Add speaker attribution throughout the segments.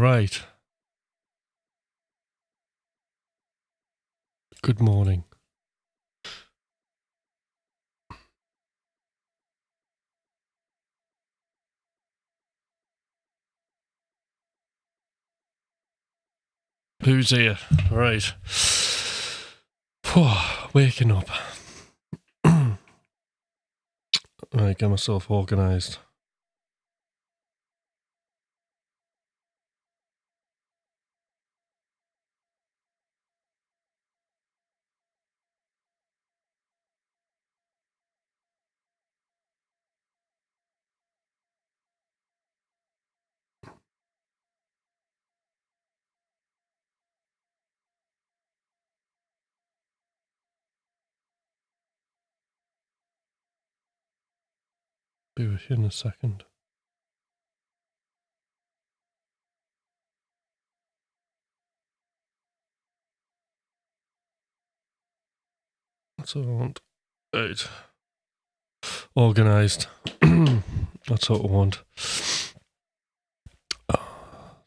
Speaker 1: Right. Good morning. Who's here? Right. Waking up. Right, get myself organised. Be with you in a second. That's what I want. Right. Organised. That's what I want.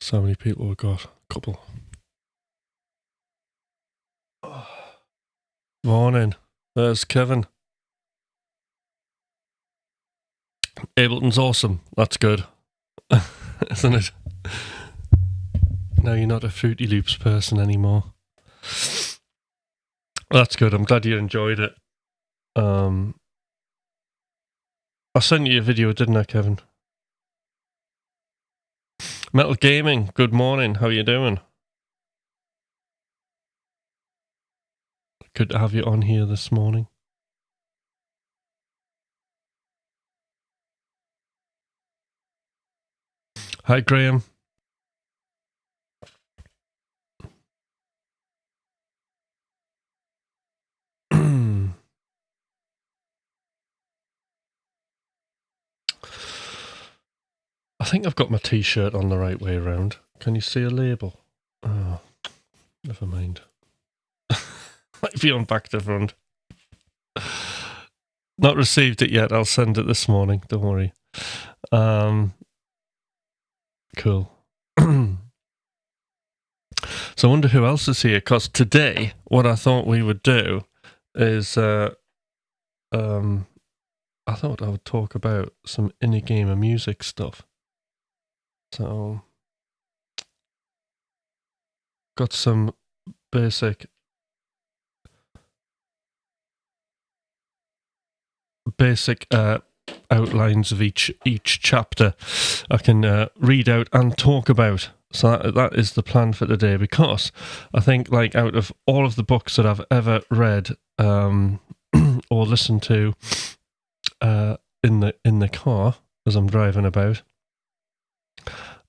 Speaker 1: So many people we've got. Couple. Morning. There's Kevin. Ableton's awesome. That's good. Isn't it? Now you're not a Fruity Loops person anymore. That's good. I'm glad you enjoyed it. I sent you a video, didn't I, Kevin? Metal Gaming, good morning. How you doing? Good to have you on here this morning. Hi, Graham. I think I've got my t-shirt on the right way around. Can you see a label? Oh, never mind. Might be on back to front. Not received it yet. I'll send it this morning. Don't worry. Cool. So I wonder who else is here, because today what I thought we would do is I thought I would talk about some in-game music stuff. So got some basic outlines of each chapter I can read out and talk about. So that is the plan for today, because I think, like, out of all of the books that I've ever read or listened to in the car as I'm driving about,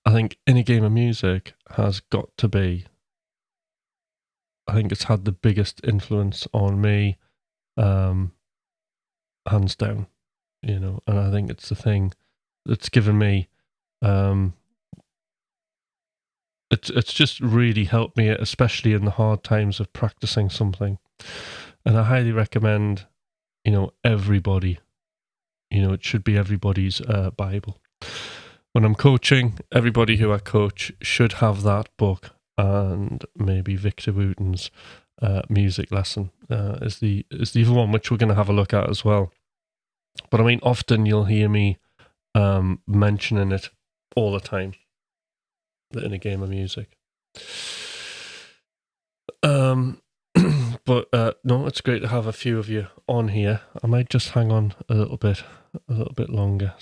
Speaker 1: I think In a Game of Music has got to be, I think it's had the biggest influence on me, hands down, you know, and I think it's the thing that's given me, it's just really helped me, especially in the hard times of practicing something. And I highly recommend, you know, everybody, you know, it should be everybody's Bible. When I'm coaching, everybody who I coach should have that book, and maybe Victor Wooten's music lesson is the other one, which we're going to have a look at as well. But I mean, often you'll hear me mentioning it all the time, In a Game of Music. But no, it's great to have a few of you on here. I might just hang on a little bit longer.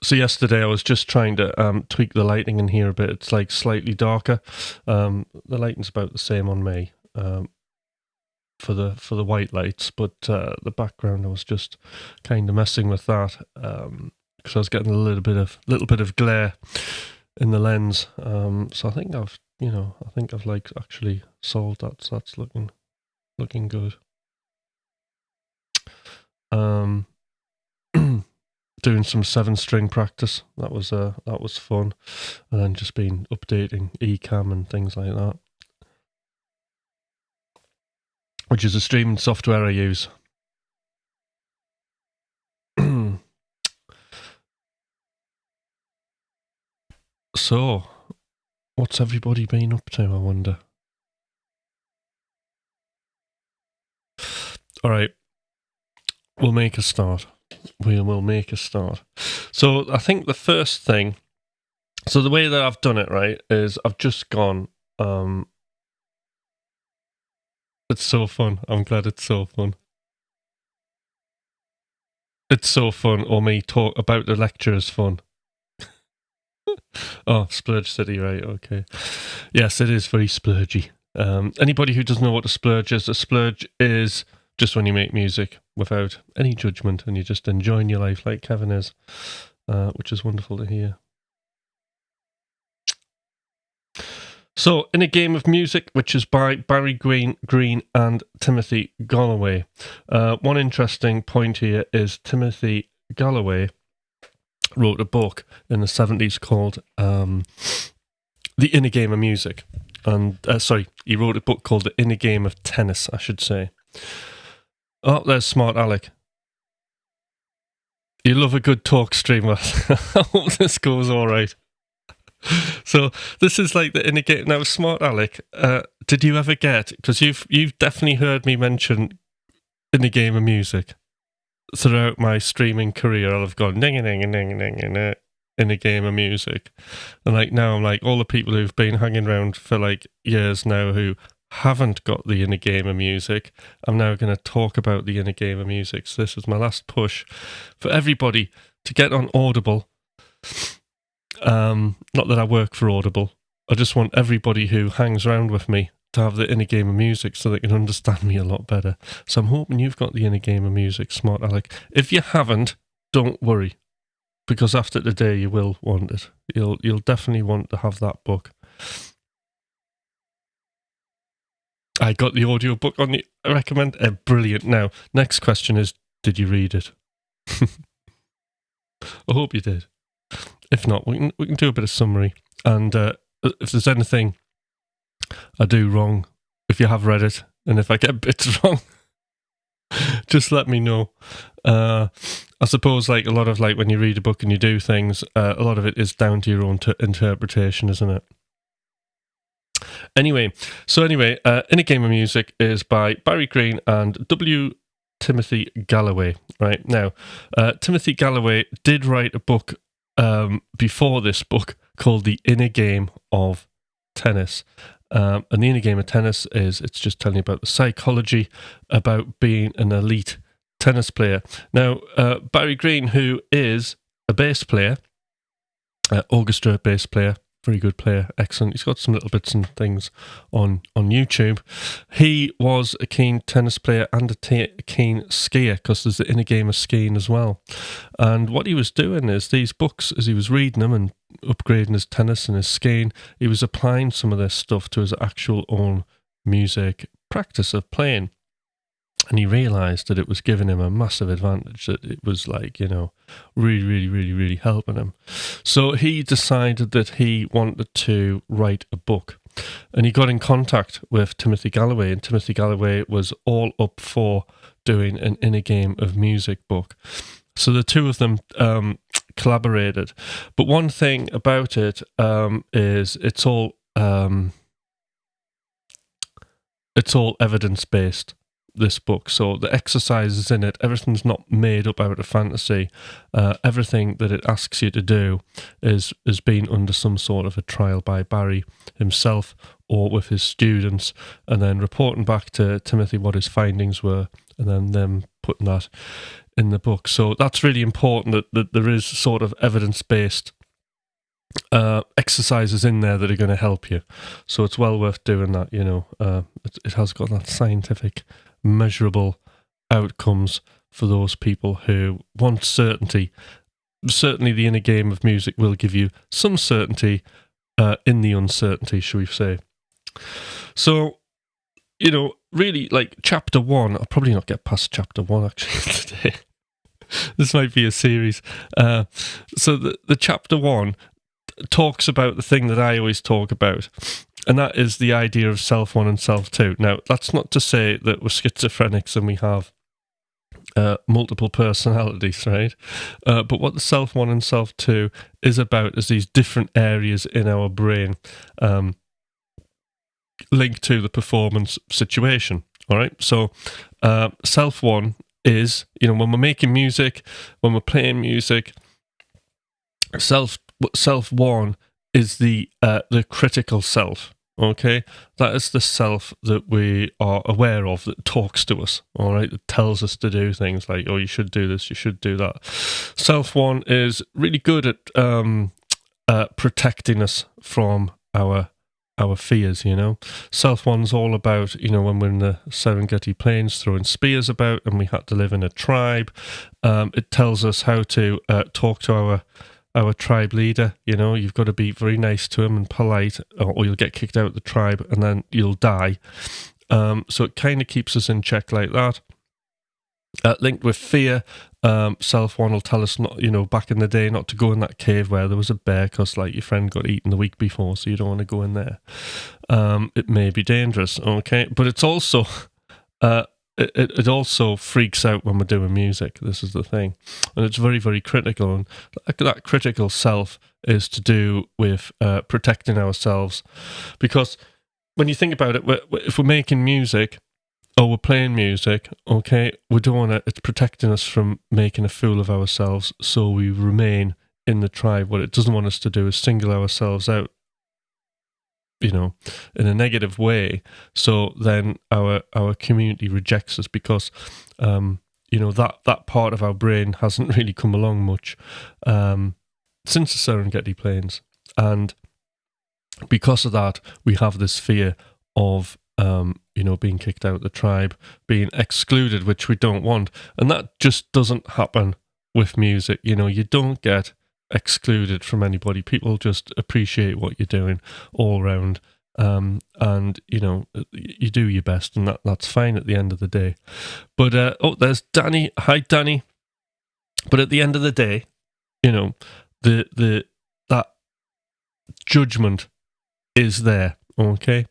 Speaker 1: So yesterday I was just trying to tweak the lighting in here a bit. It's like slightly darker. The lighting's about the same on me for the white lights, but the background I was just kind of messing with that because I was getting a little bit of glare in the lens. So I think I've like actually solved that. So that's looking good. Doing some 7-string practice. That was fun, and then just been updating Ecamm and things like that, which is a streaming software I use. So, what's everybody been up to, I wonder? All right, we'll make a start. We will make a start. So, I think the first thing, so the way that I've done it, right, is I've just gone, it's so fun. I'm glad it's so fun. It's so fun, or me talk about the lecture is fun. Oh, Splurge City, right, okay. Yes, it is very splurgy. Anybody who doesn't know what a splurge is just when you make music without any judgment and you're just enjoying your life like Kevin is, which is wonderful to hear. So, In a Game of Music, which is by Barry Green and Timothy Galloway. One interesting point here is Timothy Galloway wrote a book in the 70s called The Inner Game of Music. And he wrote a book called The Inner Game of Tennis, I should say. Oh, there's Smart Alec. You love a good talk streamer. I hope this goes all right. So this is like the inner game. Now, Smart Alec, did you ever get, because you've definitely heard me mention In a Game of Music throughout my streaming career. I'll have gone ding ding ding ding ding In a Game of Music, and like now I'm like all the people who've been hanging around for like years now who haven't got the Inner Game of Music. I'm now going to talk about the Inner Game of Music. So this is my last push for everybody to get on Audible. Not that I work for Audible. I just want everybody who hangs around with me to have the Inner Game of Music so they can understand me a lot better. So I'm hoping you've got the Inner Game of Music, Smart Alec. If you haven't, don't worry, because after today you will want it. You'll definitely want to have that book. I got the audio book on the recommend. Brilliant. Now, next question is, did you read it? I hope you did. If not, we can do a bit of summary. And if there's anything I do wrong, if you have read it, and if I get bits wrong, just let me know. I suppose like a lot of like when you read a book and you do things, a lot of it is down to your own interpretation, isn't it? Anyway, In a Game of Music is by Barry Green and Timothy Galloway. Right now, Timothy Galloway did write a book before this book called The Inner Game of Tennis. And the Inner Game of Tennis it's just telling you about the psychology about being an elite tennis player. Now, Barry Green, who is a bass player, orchestra bass player, very good player, excellent. He's got some little bits and things on YouTube. He was a keen tennis player and a keen skier, because there's the Inner Game of Skiing as well. And what he was doing is these books, as he was reading them and upgrading his tennis and his skiing, he was applying some of this stuff to his actual own music practice of playing. And he realised that it was giving him a massive advantage, that it was like, really, really, really, really helping him. So he decided that he wanted to write a book. And he got in contact with Timothy Galloway, and Timothy Galloway was all up for doing an Inner Game of Music book. So the two of them collaborated. But one thing about it is it's all evidence-based, this book. So the exercises in it, everything's not made up out of fantasy. Everything that it asks you to do is being under some sort of a trial by Barry himself or with his students, and then reporting back to Timothy what his findings were, and then them putting that in the book. So that's really important, that there is sort of evidence-based exercises in there that are going to help you. So it's well worth doing that, it has got that scientific, measurable outcomes for those people who want certainty. Certainly the Inner Game of Music will give you some certainty in the uncertainty, shall we say. So, really, like chapter 1, I'll probably not get past chapter 1 actually today. This might be a series. So the chapter 1 talks about the thing that I always talk about, and that is the idea of self 1 and self 2. Now, that's not to say that we're schizophrenics and we have multiple personalities, right? But what the self 1 and self 2 is about is these different areas in our brain linked to the performance situation. All right. So self 1 is, when we're making music, when we're playing music, self 1 is the critical self. Okay, that is the self that we are aware of, that talks to us, all right, that tells us to do things like, oh, you should do this, you should do that. Self 1 is really good at protecting us from our fears, Self 1's all about, when we're in the Serengeti Plains throwing spears about and we had to live in a tribe, it tells us how to talk to our tribe leader. You've got to be very nice to him and polite, or you'll get kicked out of the tribe and then you'll die. So it kind of keeps us in check like that. Linked with fear, self 1 will tell us not, back in the day, not to go in that cave where there was a bear because like your friend got eaten the week before, so you don't want to go in there. It may be dangerous, okay? But it's also it also freaks out when we're doing music. This is the thing. And it's very, very critical. And that critical self is to do with protecting ourselves. Because when you think about it, if we're making music or we're playing music, okay, we don't want to, it's protecting us from making a fool of ourselves, so we remain in the tribe. What it doesn't want us to do is single ourselves out, in a negative way. So then our community rejects us because, that part of our brain hasn't really come along much since the Serengeti Plains. And because of that, we have this fear of, being kicked out of the tribe, being excluded, which we don't want. And that just doesn't happen with music. You don't get excluded from anybody. People just appreciate what you're doing all around, and you do your best, and that's fine at the end of the day. But there's Danny. Hi, Danny. But at the end of the day, that judgment is there, okay,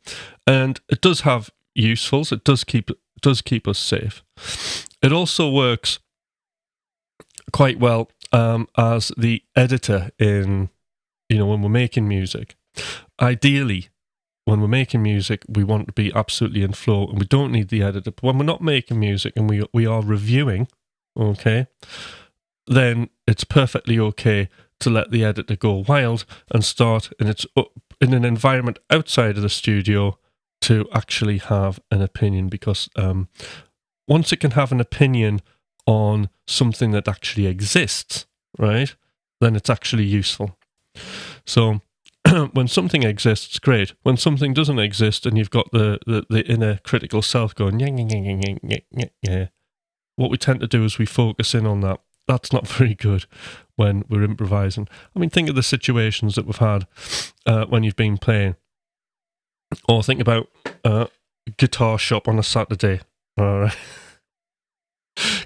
Speaker 1: and it does have usefuls. It does keep us safe. It also works quite well as the editor in, when we're making music. Ideally, when we're making music, we want to be absolutely in flow and we don't need the editor. But when we're not making music and we are reviewing, okay, then it's perfectly okay to let the editor go wild and start in an environment outside of the studio to actually have an opinion. Because once it can have an opinion on something that actually exists, right, then it's actually useful. So when something exists, great. When something doesn't exist and you've got the inner critical self going, yeah, what we tend to do is we focus in on that. That's not very good when we're improvising. I mean, think of the situations that we've had when you've been playing. Or think about guitar shop on a Saturday. All right.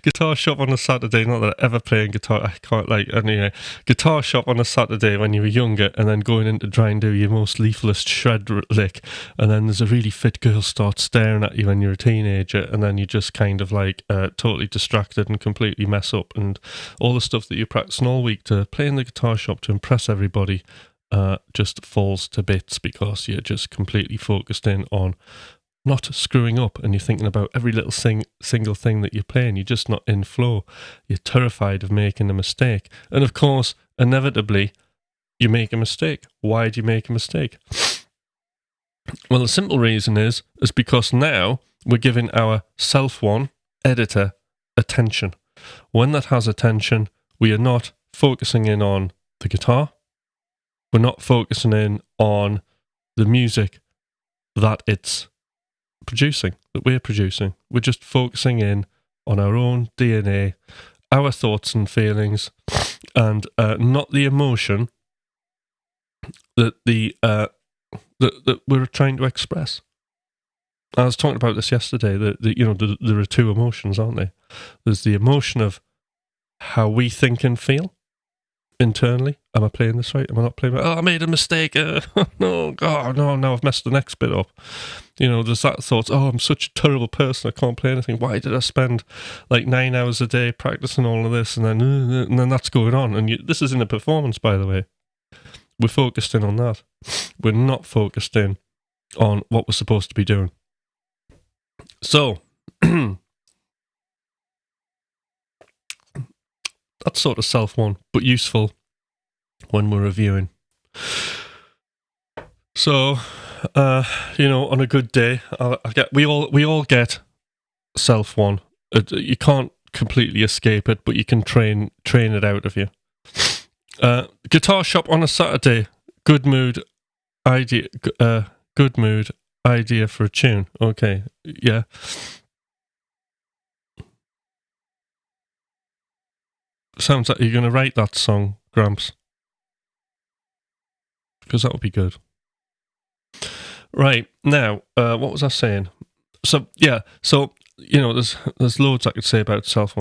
Speaker 1: Guitar shop on a Saturday, not that I ever play guitar, I can't anyway. Guitar shop on a Saturday when you were younger, and then going in to try and do your most leafless shred lick, and then there's a really fit girl starts staring at you when you're a teenager, and then you just kind of totally distracted and completely mess up, and all the stuff that you're practicing all week to play in the guitar shop to impress everybody just falls to bits because you're just completely focused in on not screwing up, and you're thinking about every little single thing that you're playing. You're just not in flow. You're terrified of making a mistake. And of course, inevitably, you make a mistake. Why do you make a mistake? Well, the simple reason is because now we're giving our self one editor attention. When that has attention, we are not focusing in on the guitar. We're not focusing in on the music that it's producing, that we're producing. We're just focusing in on our own DNA, our thoughts and feelings, and not the emotion that that we're trying to express. I was talking about this yesterday. There are two emotions, aren't there? There's the emotion of how we think and feel internally. Am I playing this right? Am I not playing right? Oh, I made a mistake. No, God, no, now I've messed the next bit up. You know, there's that thought, oh, I'm such a terrible person, I can't play anything. Why did I spend like 9 hours a day practicing all of this? And then that's going on. And this is in a performance, by the way. We're focused in on that. We're not focused in on what we're supposed to be doing. So, that's sort of self one, but useful when we're reviewing. So, you know, on a good day, we all get self one. You can't completely escape it, but you can train it out of you. Guitar shop on a Saturday. Good mood idea. Good mood idea for a tune. Okay, yeah. Sounds like you're going to write that song, Gramps, because that would be good. Right, now, what was I saying? So, yeah, you know, there's loads I could say about self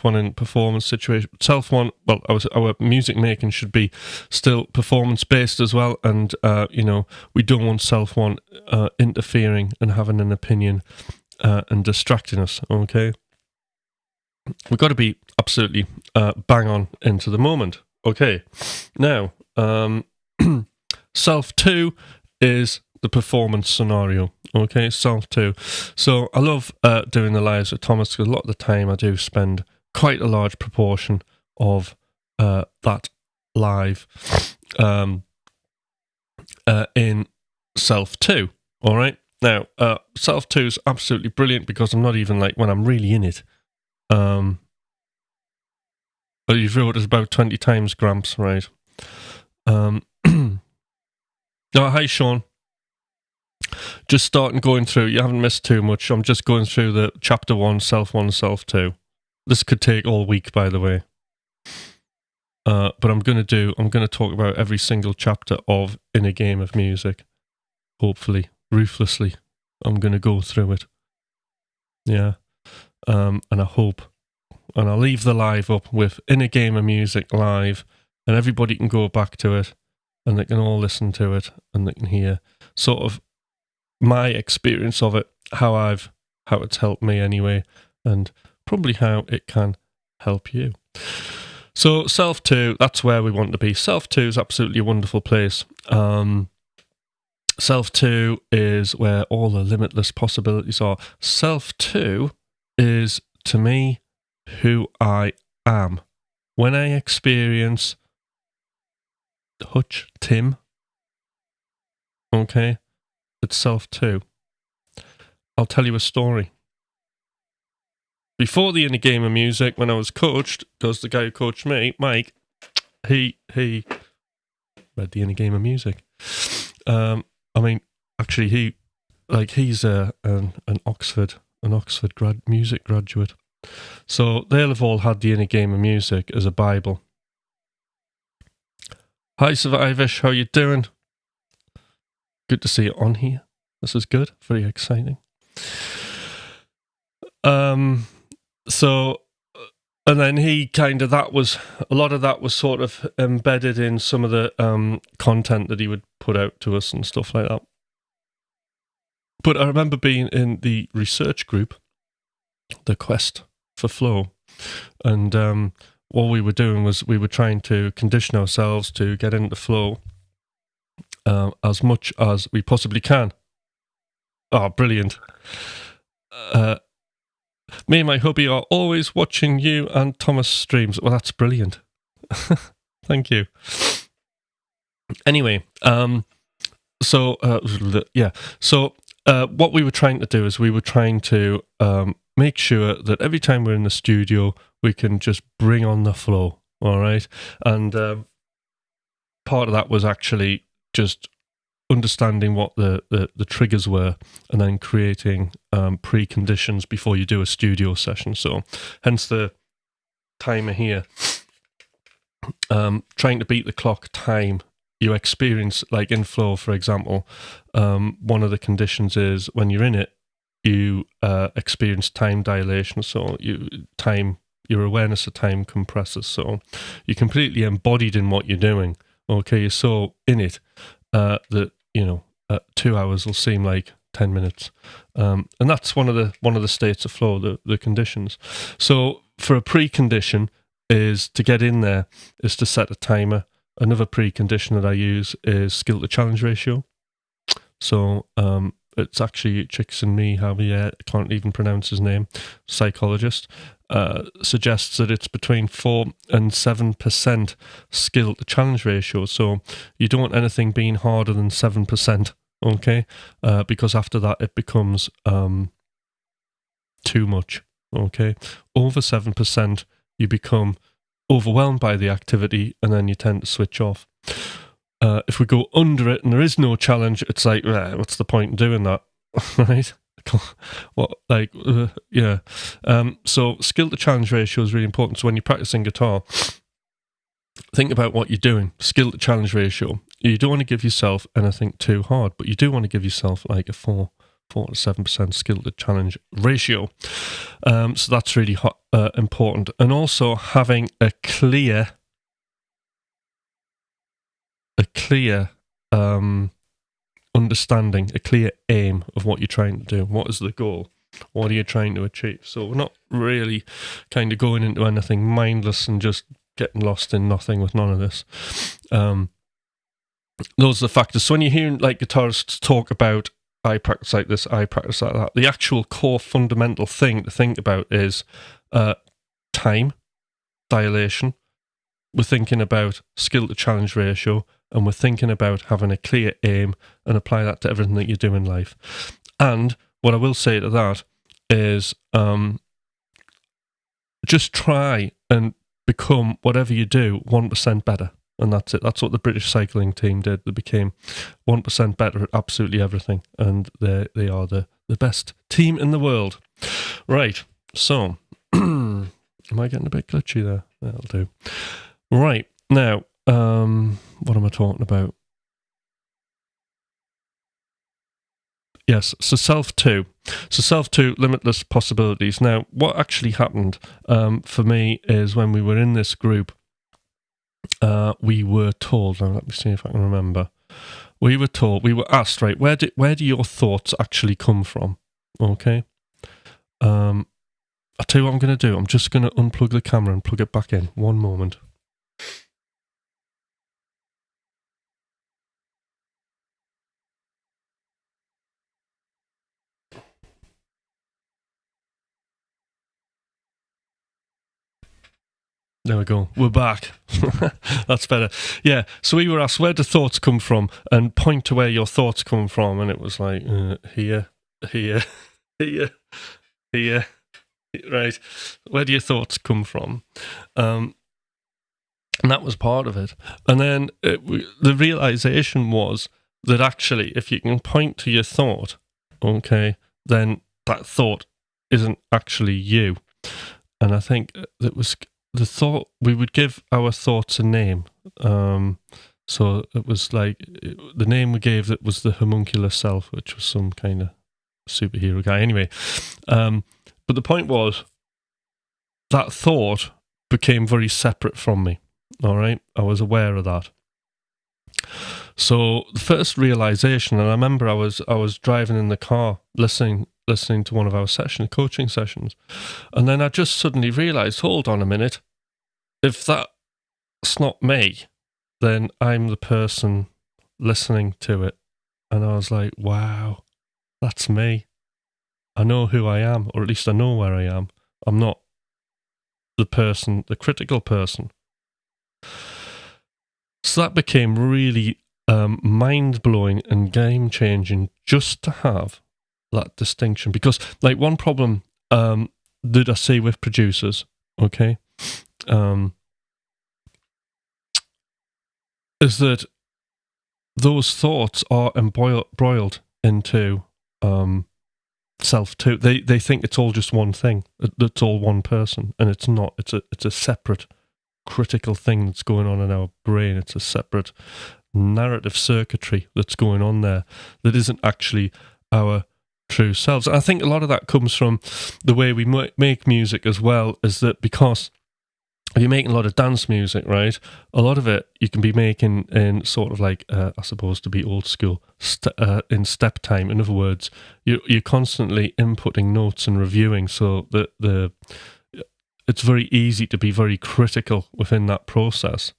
Speaker 1: one in performance situation. Self one, well, our music making should be still performance based as well, and you know, we don't want self one interfering and having an opinion and distracting us. Okay, we've got to be absolutely bang on into the moment. Okay, now self two is the performance scenario. Okay, self two. So I love doing the lives with Thomas because a lot of the time I do spend quite a large proportion of that live in self two. All right. Now, self two is absolutely brilliant because I'm not even like when I'm really in it. You've wrote it about 20 times, Gramps, right? No, hi, Sean. Just starting going through. You haven't missed too much. I'm just going through the chapter 1, self 2. This could take all week, by the way. But I'm going to talk about every single chapter of In a Game of Music. Hopefully, ruthlessly. I'm going to go through it. Yeah. And I hope. And I'll leave the live up with In a Game of Music live, and everybody can go back to it, and they can all listen to it, and they can hear sort of my experience of it, how it's helped me anyway, and probably how it can help you. So self 2, that's where we want to be. Self 2 is absolutely a wonderful place. Self 2 is where all the limitless possibilities are. Self 2 is, to me, who I am. When I experience Hutch, Tim, okay, it's self 2. I'll tell you a story. Before the In a Game of Music, when I was coached, because the guy who coached me, Mike, he read the In a Game of Music. I mean, actually, he's an Oxford music graduate. So they'll have all had the In a Game of Music as a Bible. Hi, Survivish, how you doing? Good to see you on here. This is good. Very exciting. So, and then he kind of, a lot of that was sort of embedded in some of the content that he would put out to us and stuff like that. But I remember being in the research group, the Quest for Flow, and what we were doing was we were trying to condition ourselves to get into flow as much as we possibly can. Oh, brilliant. Me and my hubby are always watching you and Thomas streams. Well, that's brilliant. Thank you. Anyway, so what we were trying to do is we were trying to make sure that every time we're in the studio, we can just bring on the flow, all right? And part of that was actually just understanding what the triggers were and then creating preconditions before you do a studio session. So hence the timer here. Trying to beat the clock time you experience, like in flow, for example, one of the conditions is when you're in it, you experience time dilation. So time Your awareness of time compresses. So you're completely embodied in what you're doing. Okay, you're so in it that 2 hours will seem like 10 minutes, and that's one of the states of flow, the conditions. So for a precondition is to get in there is to set a timer. Another precondition that I use is skill to challenge ratio. So it's actually Csikszentmihalyi, I can't even pronounce his name, psychologist, suggests that it's between 4 and 7% skill to challenge ratio. So you don't want anything being harder than 7%, okay? Because after that it becomes too much, okay? Over 7%, you become overwhelmed by the activity and then you tend to switch off. If we go under it and there is no challenge, it's like, what's the point in doing that, right? So skill to challenge ratio is really important. So when you're practicing guitar, think about what you're doing. Skill to challenge ratio. You don't want to give yourself anything too hard, but you do want to give yourself like a 4 to 7% skill to challenge ratio. So that's really important. And also having a clear understanding, a clear aim of what you're trying to do. What is the goal? What are you trying to achieve? So we're not really kind of going into anything mindless and just getting lost in nothing with none of this. Those are the factors. So when you're hearing like guitarists talk about I practice like this, I practice like that, the actual core fundamental thing to think about is time, dilation. We're thinking about skill to challenge ratio, and we're thinking about having a clear aim and apply that to everything that you do in life. And what I will say to that is just try and become whatever you do 1% better. And that's it. That's what the British cycling team did. They became 1% better at absolutely everything. And they are the best team in the world. Right. So, am I getting a bit glitchy there? That'll do. Right. Now, what am I talking about? Yes, so Self 2. So Self 2, Limitless Possibilities. Now, what actually happened for me is when we were in this group, we were told, now let me see if I can remember. We were asked, right, where do your thoughts actually come from? Okay. I'll tell you what I'm going to do. I'm just going to unplug the camera and plug it back in. One moment. There we go. We're back. That's better. Yeah. So we were asked, where do thoughts come from? And point to where your thoughts come from. And it was like, here. Right. Where do your thoughts come from? And that was part of it. And then the realization was that actually, if you can point to your thought, okay, then that thought isn't actually you. And I think that was the thought, we would give our thoughts a name. So it was like, the name we gave it was the homuncular self, which was some kind of superhero guy. Anyway, but the point was, that thought became very separate from me. All right, I was aware of that. So the first realization, and I remember I was driving in the car, listening to one of our coaching sessions, and then I just suddenly realized, hold on a minute, if that's not me, then I'm the person listening to it. And I was like, wow, that's me. I know who I am, or at least I know where I am. I'm not the critical person. So that became really mind-blowing and game-changing just to have that distinction. Because, like, one problem that I see with producers, okay, is that those thoughts are embroiled into self too. They think it's all just one thing. It's all one person, and it's not. It's a separate critical thing that's going on in our brain. It's a separate narrative circuitry that's going on there that isn't actually our true selves. And I think a lot of that comes from the way we make music as well, is that because if you're making a lot of dance music, right, a lot of it you can be making in sort of like, I suppose to be old school, in step time. In other words, you're constantly inputting notes and reviewing, so that it's very easy to be very critical within that process.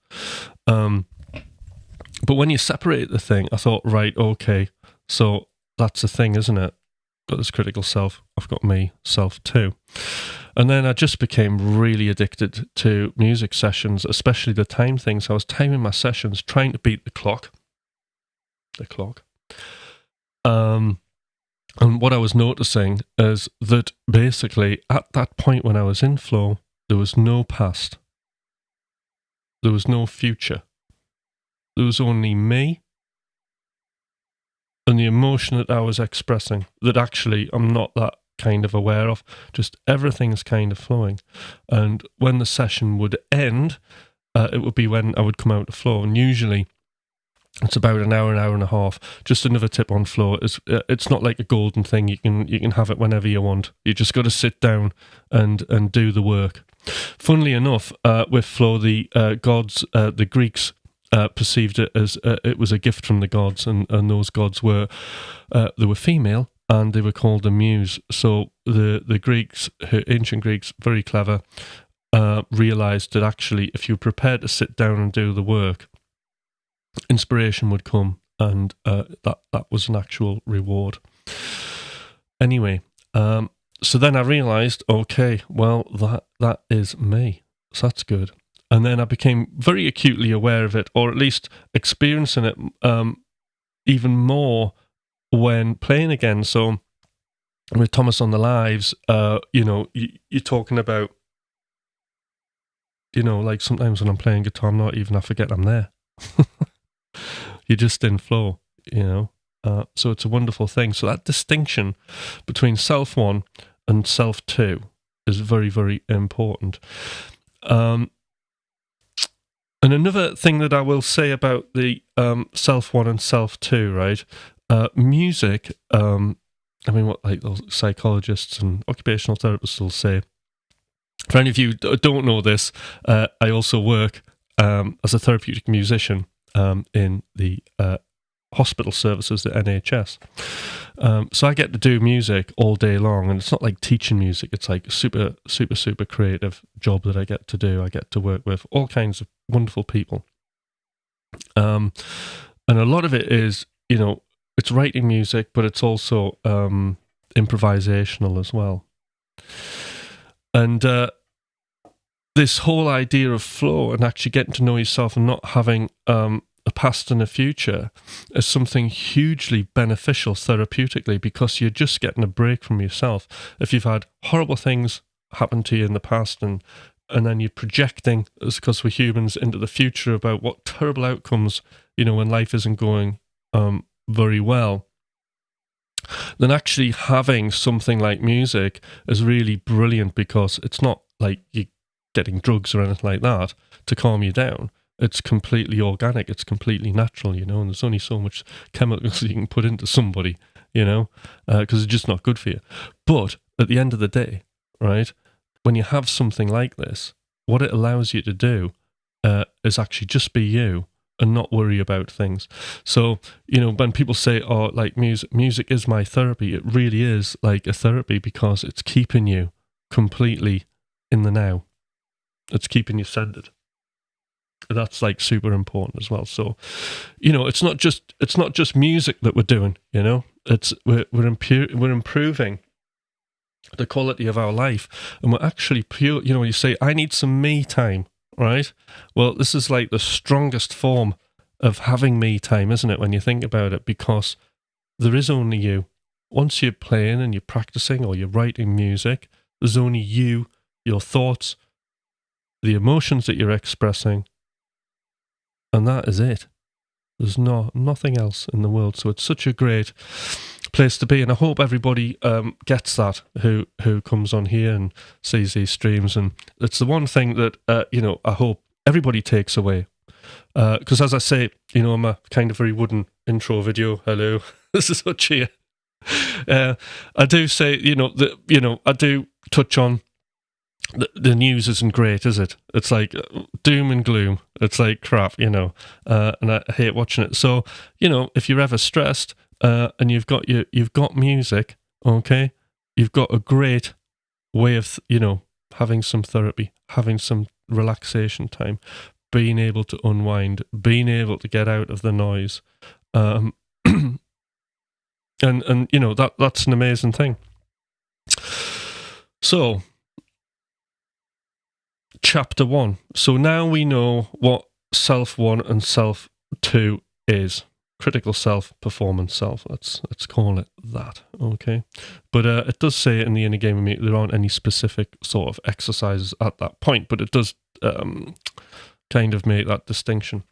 Speaker 1: But when you separate the thing, I thought, right, okay, so that's the thing, isn't it? Got this critical self, I've got me self too. And then I just became really addicted to music sessions, especially the time things. I was timing my sessions, trying to beat the clock. And what I was noticing is that basically at that point when I was in flow, there was no past. There was no future. There was only me and the emotion that I was expressing, that actually I'm not that kind of aware of. Just everything's kind of flowing. And when the session would end, it would be when I would come out of flow. And usually it's about an hour and a half. Just another tip on flow is it's not like a golden thing. You can have it whenever you want. You just got to sit down and do the work. Funnily enough, with flow, the gods, the Greeks, perceived it as it was a gift from the gods, and those gods were they were female, and they were called the muse. So the Greeks, ancient Greeks, very clever, realized that actually if you were prepared to sit down and do the work, inspiration would come, and that was an actual reward. Anyway, so then I realized, okay, well that is me, so that's good. And then I became very acutely aware of it, or at least experiencing it even more when playing again. So with Thomas on the Lives, you're talking about, like sometimes when I'm playing guitar, I forget I'm there. You're just in flow, So it's a wonderful thing. So that distinction between self one and self two is very, very important. And another thing that I will say about the self one and self two, right? Music, what like those psychologists and occupational therapists will say. For any of you who don't know this, I also work as a therapeutic musician in the hospital services, the NHS. So I get to do music all day long, and it's not like teaching music. It's like a super, super, super creative job that I get to do. I get to work with all kinds of wonderful people. And a lot of it is, it's writing music, but it's also improvisational as well. And this whole idea of flow and actually getting to know yourself and not having a past and a future is something hugely beneficial therapeutically, because you're just getting a break from yourself. If you've had horrible things happen to you in the past and then you're projecting, because we're humans, into the future about what terrible outcomes, when life isn't going very well, then actually having something like music is really brilliant, because it's not like you're getting drugs or anything like that to calm you down. It's completely organic, it's completely natural, and there's only so much chemicals you can put into somebody, because it's just not good for you. But at the end of the day, right, when you have something like this, what it allows you to do is actually just be you and not worry about things. So, when people say, oh, like music is my therapy, it really is like a therapy, because it's keeping you completely in the now. It's keeping you centered. That's like super important as well. So, it's not just music that we're doing. It's we're improving the quality of our life, and we're actually pure. When you say I need some me time, right? Well, this is like the strongest form of having me time, isn't it? When you think about it, because there is only you. Once you're playing and you're practicing or you're writing music, there's only you, your thoughts, the emotions that you're expressing. And that is it. There's nothing else in the world. So it's such a great place to be. And I hope everybody gets that who comes on here and sees these streams. And it's the one thing that, I hope everybody takes away. Because as I say, I'm a kind of very wooden intro video. Hello, this is Hutch here. I do say, I do touch on the news isn't great, is it? It's like doom and gloom. It's like crap, and I hate watching it. So, if you're ever stressed and you've got music, okay, you've got a great way of, having some therapy, having some relaxation time, being able to unwind, being able to get out of the noise. And that's an amazing thing. So, Chapter 1. So now we know what Self 1 and Self 2 is. Critical self, performance self. Let's call it that, okay? But it does say in the inner game of me there aren't any specific sort of exercises at that point, but it does kind of make that distinction.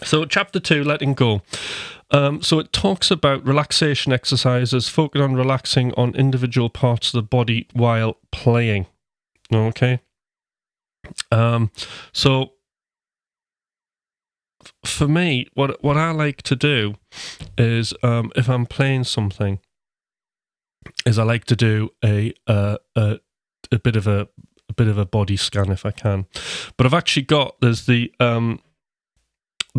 Speaker 1: So Chapter 2, letting go. So it talks about relaxation exercises, focus on relaxing on individual parts of the body while playing, okay? So for me, what I like to do is, if I'm playing something, is I like to do a bit of a body scan if I can. But I've actually there's the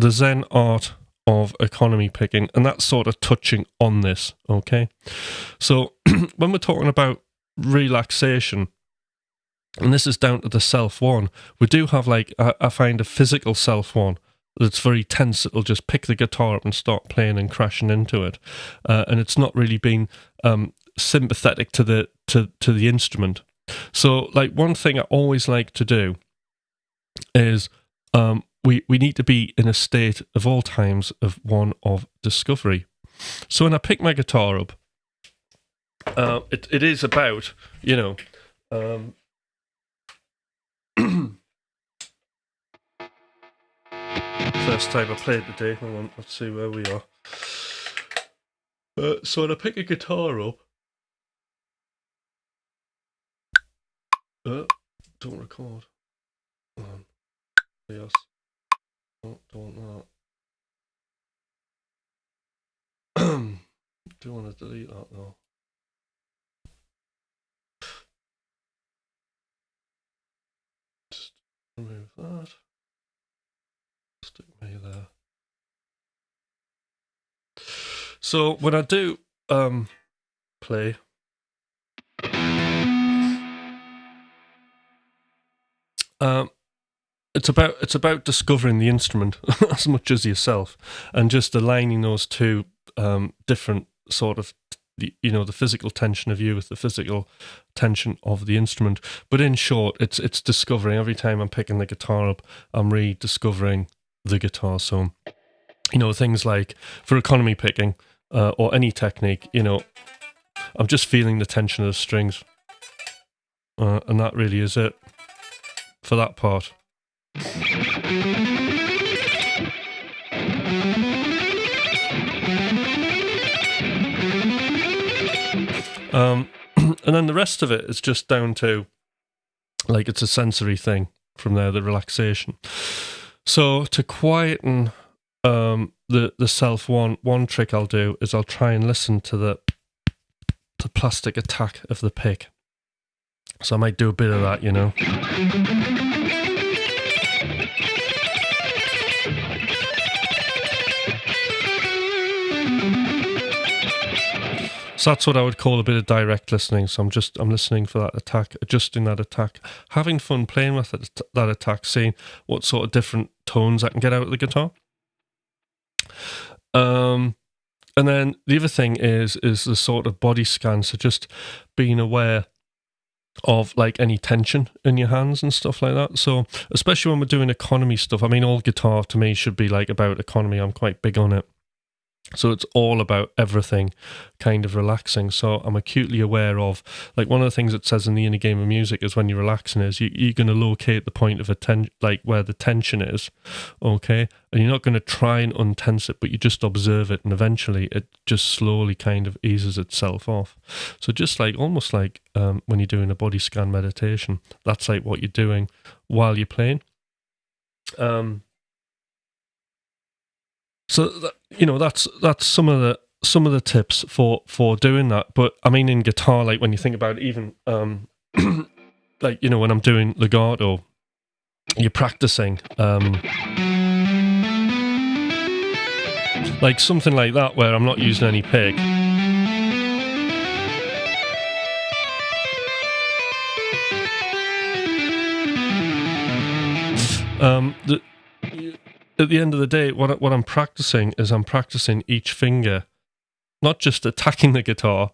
Speaker 1: Zen art of economy picking, and that's sort of touching on this. Okay, so when we're talking about relaxation, and this is down to the Self 1, we do have I find a physical Self 1 that's very tense. It'll just pick the guitar up and start playing and crashing into it, and it's not really being sympathetic to the instrument. So, one thing I always like to do is we need to be in a state of all times of one of discovery. So when I pick my guitar up, it is about first time I played the day. Hang on, let's see where we are. So when I pick a guitar up, don't record. Yes. Oh, don't want that. Do want to delete that though. Just remove that. Stick me there. So when I do play, it's about discovering the instrument as much as yourself, and just aligning those two different sort of the physical tension of you with the physical tension of the instrument. But in short, it's discovering. Every time I'm picking the guitar up, I'm rediscovering the guitar. So things like for economy picking or any technique, I'm just feeling the tension of the strings, and that really is it for that part. And then the rest of it is just down to it's a sensory thing from there, the relaxation. So to quieten the Self 1, one trick I'll do is I'll try and listen to the plastic attack of the pick. So I might do a bit of that, So that's what I would call a bit of direct listening. So I'm listening for that attack, adjusting that attack, having fun playing with that attack, seeing what sort of different tones I can get out of the guitar. And then the other thing is the sort of body scan. So just being aware of any tension in your hands and stuff like that. So especially when we're doing economy stuff, I mean, all guitar to me should be about economy. I'm quite big on it. So it's all about everything kind of relaxing. So I'm acutely aware of, one of the things it says in the inner game of music is when you're relaxing is you're going to locate the point of where the tension is, okay? And you're not going to try and untense it, but you just observe it, and eventually it just slowly kind of eases itself off. So just almost like when you're doing a body scan meditation, that's what you're doing while you're playing. So that's some of some of the tips for doing that. But I mean, in guitar, like when you think about it, even like, you know, when I'm doing legato, you're practicing like something like that where I'm not using any pick. At the end of the day, what I'm practicing is I'm practicing each finger, not just attacking the guitar,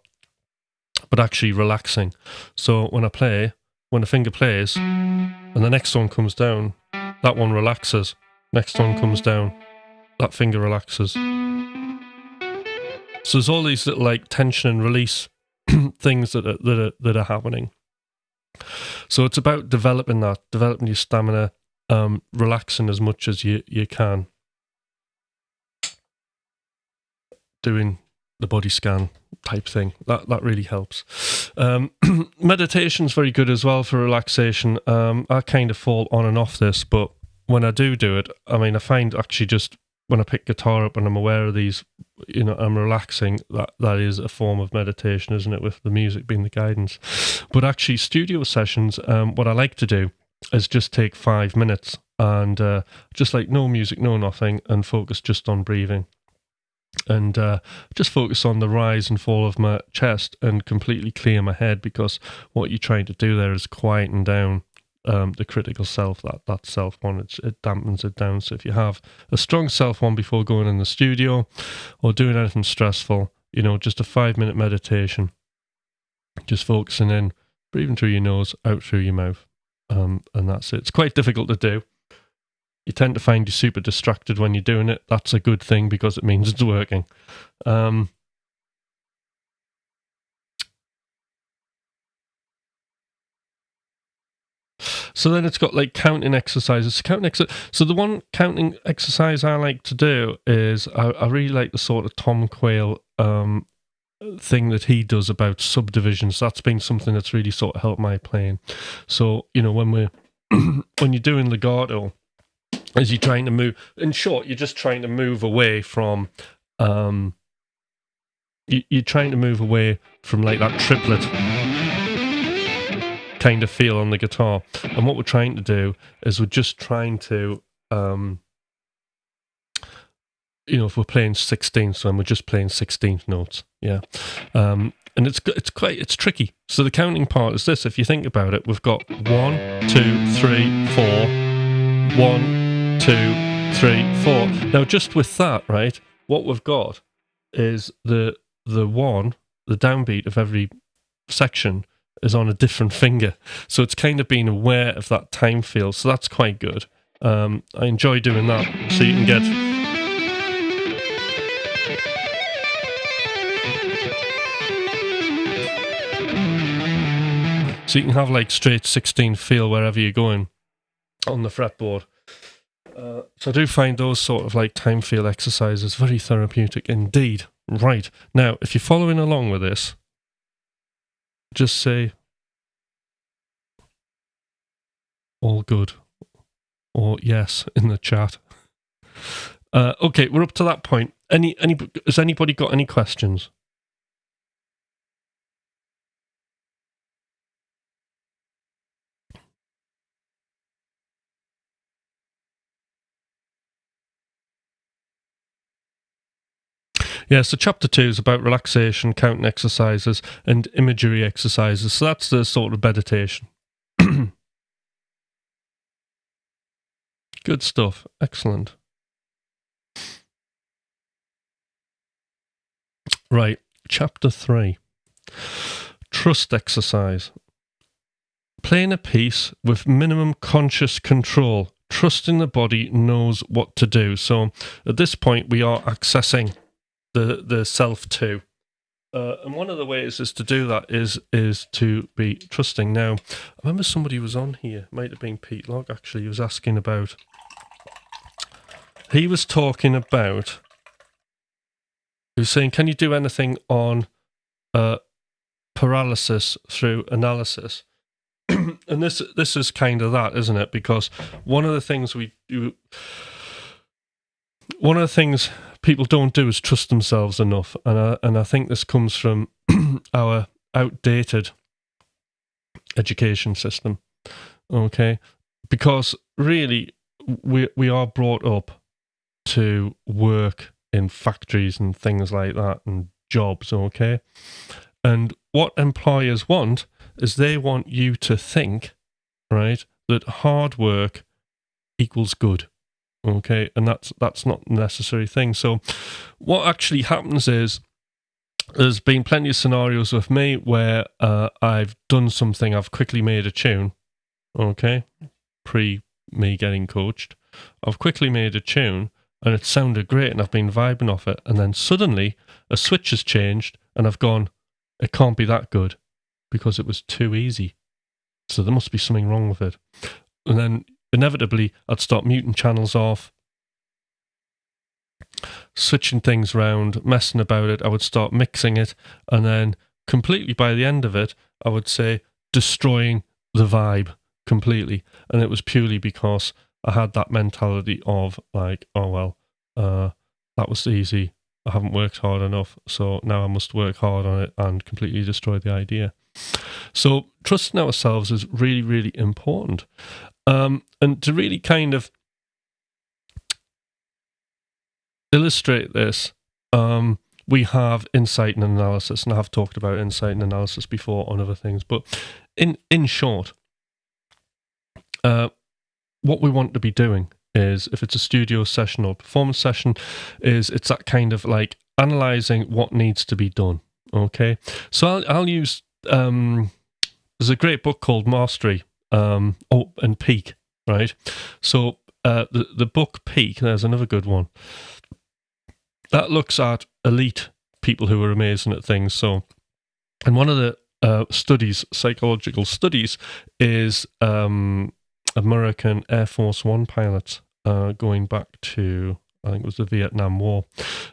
Speaker 1: but actually relaxing. So when I play, when a finger plays and the next one comes down, that one relaxes. Next one comes down, that finger relaxes. So there's all these little like tension and release things that are happening. So it's about developing your stamina, relaxing as much as you can, doing the body scan type thing. That really helps. Meditation's very good as well for relaxation. I kind of fall on and off this, but when I do it, I mean, I find actually just when I pick guitar up and I'm aware of these, you know, I'm relaxing, that is a form of meditation, isn't it, with the music being the guidance. But actually studio sessions, what I like to do is just take 5 minutes and just like no music, no nothing, and focus just on breathing. And just focus on the rise and fall of my chest and completely clear my head, because what you're trying to do there is quieten down the critical self, that self one. It dampens it down. So if you have a strong self one before going in the studio or doing anything stressful, you know, just a 5-minute meditation, just focusing in, breathing through your nose, out through your mouth, and that's it. It's quite difficult to do. You tend to find you're super distracted when you're doing it. That's a good thing because it means it's working. So then it's got like counting exercises. So the one counting exercise I like to do is I really like the sort of Tom Quayle thing that he does about subdivisions. That's been something that's really sort of helped my playing. So, you know, when you're doing legato, as you're trying to move, in short, you're just trying to move away from you're trying to move away from like that triplet kind of feel on the guitar. And what we're trying to do is we're just trying to you know, if we're playing 16ths, then we're just playing 16th notes. Yeah. And it's tricky. So the counting part is this. If you think about it, we've got 1, 2, 3, 4, 1, 2, 3, 4. Now, just with that, right, what we've got is the downbeat of every section is on a different finger. So it's kind of being aware of that time feel. So that's quite good. I enjoy doing that. So you can get... So you can have like straight 16 feel wherever you're going on the fretboard. So I do find those sort of like time feel exercises very therapeutic indeed. Right. Now, if you're following along with this, just say all good or yes in the chat. Okay, we're up to that point. Has anybody got any questions? Yeah, so chapter 2 is about relaxation, counting exercises, and imagery exercises. So that's the sort of meditation. Good stuff. Excellent. Right, chapter 3. Trust exercise. Playing a piece with minimum conscious control. Trusting the body knows what to do. So at this point, we are accessing the self too. And one of the ways is to do that is to be trusting. Now, I remember somebody was on here, might have been Pete Locke actually, he was asking about, he was talking about, he was saying, can you do anything on paralysis through analysis? And this is kind of that, isn't it? Because one of the things people don't do is trust themselves enough, and I think this comes from our outdated education system. Okay, because really we are brought up to work in factories and things like that and jobs. Okay, and what employers want is they want you to think, right, that hard work equals good. Okay, and that's not a necessary thing. So what actually happens is there's been plenty of scenarios with me where I've done something, I've quickly made a tune, okay, pre me getting coached. I've quickly made a tune and it sounded great and I've been vibing off it, and then suddenly a switch has changed and I've gone, it can't be that good because it was too easy. So there must be something wrong with it. And then inevitably I'd start muting channels off, switching things around, messing about it. I would start mixing it, and then completely by the end of it, I would say destroying the vibe completely. And it was purely because I had that mentality of like, oh well, that was easy. I haven't worked hard enough, so now I must work hard on it and completely destroy the idea. So trusting ourselves is really, really important. And to really kind of illustrate this, we have insight and analysis, and I have talked about insight and analysis before on other things, but in short, what we want to be doing is, if it's a studio session or performance session, is it's that kind of like analysing what needs to be done, okay? So I'll use, there's a great book called Mastery, and Peak, right? So the book Peak, there's another good one, that looks at elite people who are amazing at things. So, and one of the studies, psychological studies, is American Air Force One pilots, going back to, I think it was the Vietnam War,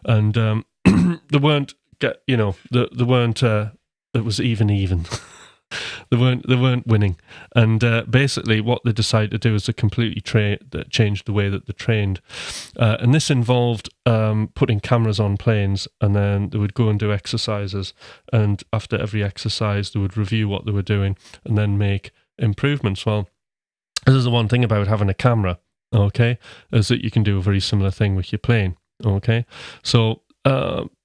Speaker 1: and they weren't they weren't. It was even. They weren't winning, and basically what they decided to do is to completely change the way that they trained, and this involved putting cameras on planes, and then they would go and do exercises, and after every exercise they would review what they were doing and then make improvements. Well, this is the one thing about having a camera, okay, is that you can do a very similar thing with your plane, okay? So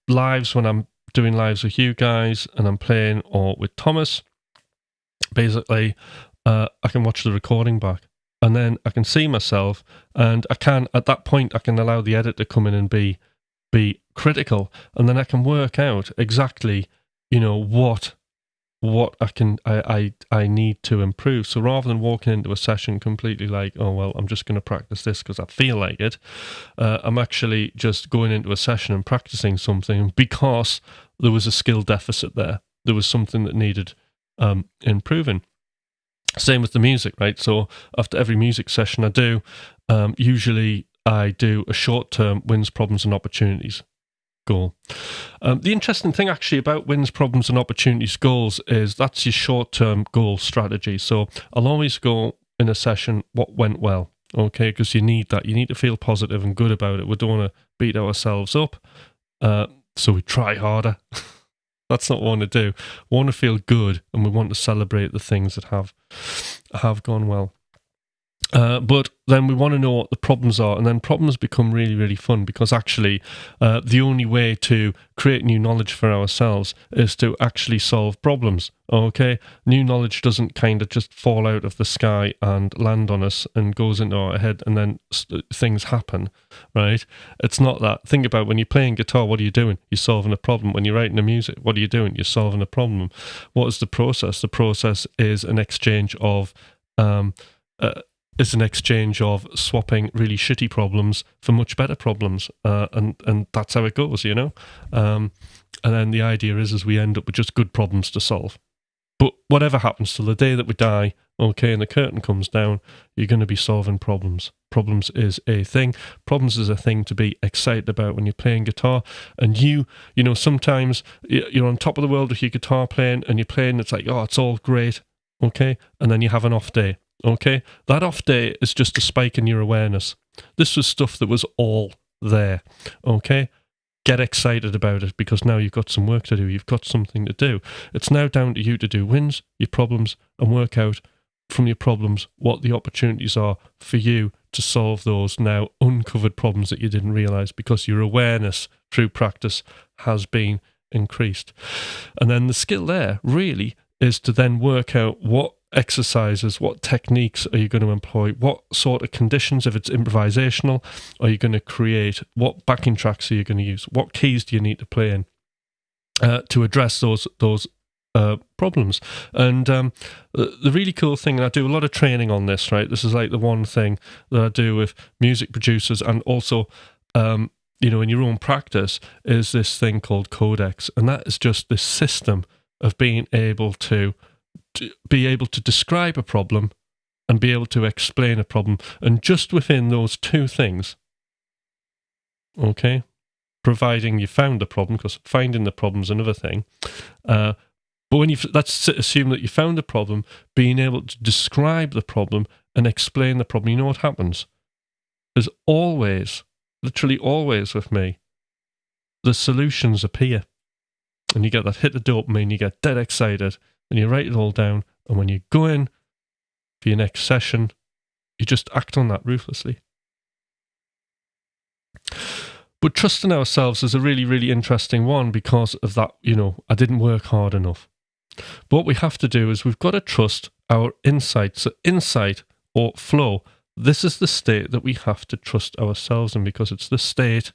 Speaker 1: lives, when I'm doing lives with you guys and I'm playing, or with Thomas, basically I can watch the recording back, and then I can see myself, and I can, at that point, I can allow the edit to come in and be critical, and then I can work out exactly, what I need to improve. So rather than walking into a session completely like, oh well, I'm just going to practice this because I feel like it, I'm actually just going into a session and practicing something because there was a skill deficit there. There was something that needed improving. Same with the music, right? So after every music session I do, usually I do a short-term wins, problems and opportunities goal. The interesting thing actually about wins, problems and opportunities goals is that's your short-term goal strategy. So I'll always go in a session what went well, okay, because you need that. You need to feel positive and good about it. We don't want to beat ourselves up, so we try harder. That's not what we want to do. We want to feel good, and we want to celebrate the things that have gone well. But then we want to know what the problems are, and then problems become really, really fun, because actually the only way to create new knowledge for ourselves is to actually solve problems, okay? New knowledge doesn't kind of just fall out of the sky and land on us and goes into our head and then things happen, right? It's not that. Think about when you're playing guitar, what are you doing? You're solving a problem. When you're writing the music, what are you doing? You're solving a problem. What is the process? The process is an exchange of swapping really shitty problems for much better problems, and that's how it goes, and then the idea is we end up with just good problems to solve. But whatever happens till the day that we die, okay, and the curtain comes down, you're going to be solving problems. Problems is a thing. Problems is a thing to be excited about when you're playing guitar. And sometimes you're on top of the world with your guitar playing, and you're playing, it's like, oh, it's all great, okay, and then you have an off day. Okay, that off day is just a spike in your awareness. This was stuff that was all there. Okay? Get excited about it, because now you've got some work to do. You've got something to do. It's now down to you to do wins, your problems, and work out from your problems what the opportunities are for you to solve those now uncovered problems that you didn't realize, because your awareness through practice has been increased. And then the skill there really is to then work out what exercises, what techniques are you going to employ, what sort of conditions, if it's improvisational, are you going to create, what backing tracks are you going to use, what keys do you need to play in to address those problems. And the really cool thing, and I do a lot of training on this, right? This is like the one thing that I do with music producers, and also in your own practice, is this thing called Codex. And that is just this system of being able to describe a problem and be able to explain a problem. And just within those two things, okay, providing you found the problem, because finding the problem is another thing. But let's assume that you found the problem, being able to describe the problem and explain the problem, you know what happens? There's always, literally always with me, the solutions appear. And you get that hit of dopamine, you get dead excited, and you write it all down. And when you go in for your next session, you just act on that ruthlessly. But trusting ourselves is a really, really interesting one, because of that, I didn't work hard enough. But what we have to do is we've got to trust our insight. So insight or flow, this is the state that we have to trust ourselves in, because it's the state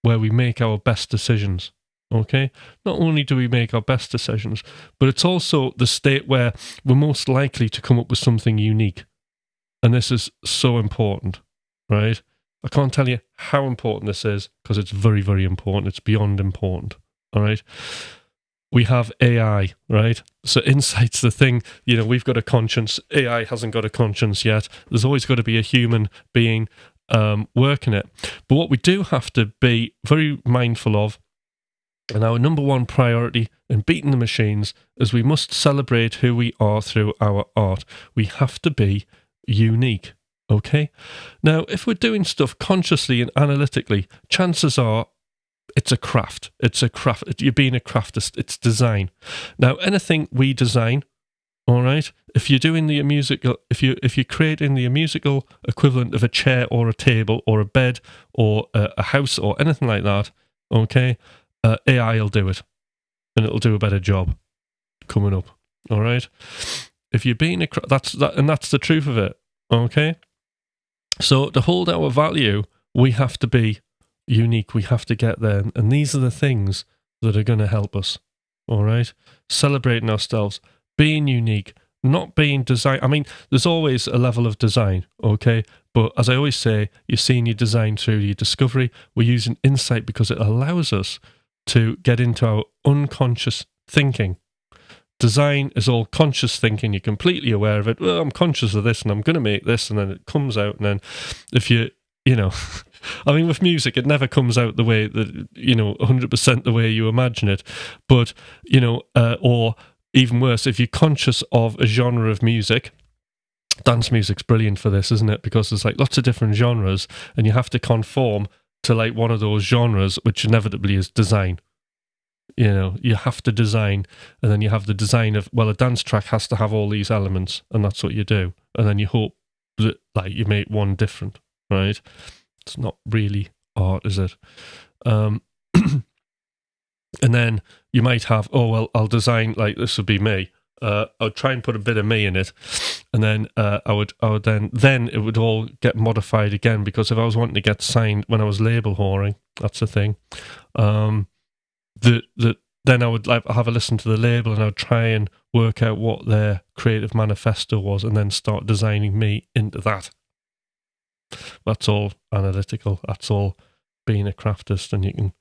Speaker 1: where we make our best decisions. Okay? Not only do we make our best decisions, but it's also the state where we're most likely to come up with something unique. And this is so important, right? I can't tell you how important this is, because it's very, very important. It's beyond important, all right? We have AI, right? So insight's the thing, we've got a conscience. AI hasn't got a conscience yet. There's always got to be a human being working it. But what we do have to be very mindful of, and our number one priority in beating the machines, is we must celebrate who we are through our art. We have to be unique, okay? Now, if we're doing stuff consciously and analytically, chances are it's a craft. It's a craft. You're being a craftist. It's design. Now, anything we design, all right, if you're doing the musical, if you're creating the musical equivalent of a chair or a table or a bed or a house or anything like that, okay, AI will do it, and it'll do a better job coming up. All right. If you're being that's the truth of it. Okay. So to hold our value, we have to be unique. We have to get there, and these are the things that are going to help us. All right. Celebrating ourselves, being unique, not being design. I mean, there's always a level of design. Okay. But as I always say, you're seeing your design through your discovery. We're using insight because it allows us to get into our unconscious thinking. Design is all conscious thinking. You're completely aware of it. Well, I'm conscious of this and I'm going to make this, and then it comes out. And then if I mean, with music, it never comes out the way that, 100% the way you imagine it. But, or even worse, if you're conscious of a genre of music, dance music's brilliant for this, isn't it? Because there's like lots of different genres, and you have to conform to like one of those genres, which inevitably is design. You have to design, and then you have the design of, well, a dance track has to have all these elements, and that's what you do. And then you hope that like you make one different, right? It's not really art, is it? And then you might have, I'll design, like, this would be me. I would try and put a bit of me in it, and then I would then it would all get modified again, because if I was wanting to get signed when I was label whoring, that's the thing. Then I would have a listen to the label, and I would try and work out what their creative manifesto was, and then start designing me into that. That's all analytical. That's all being a craftist, and you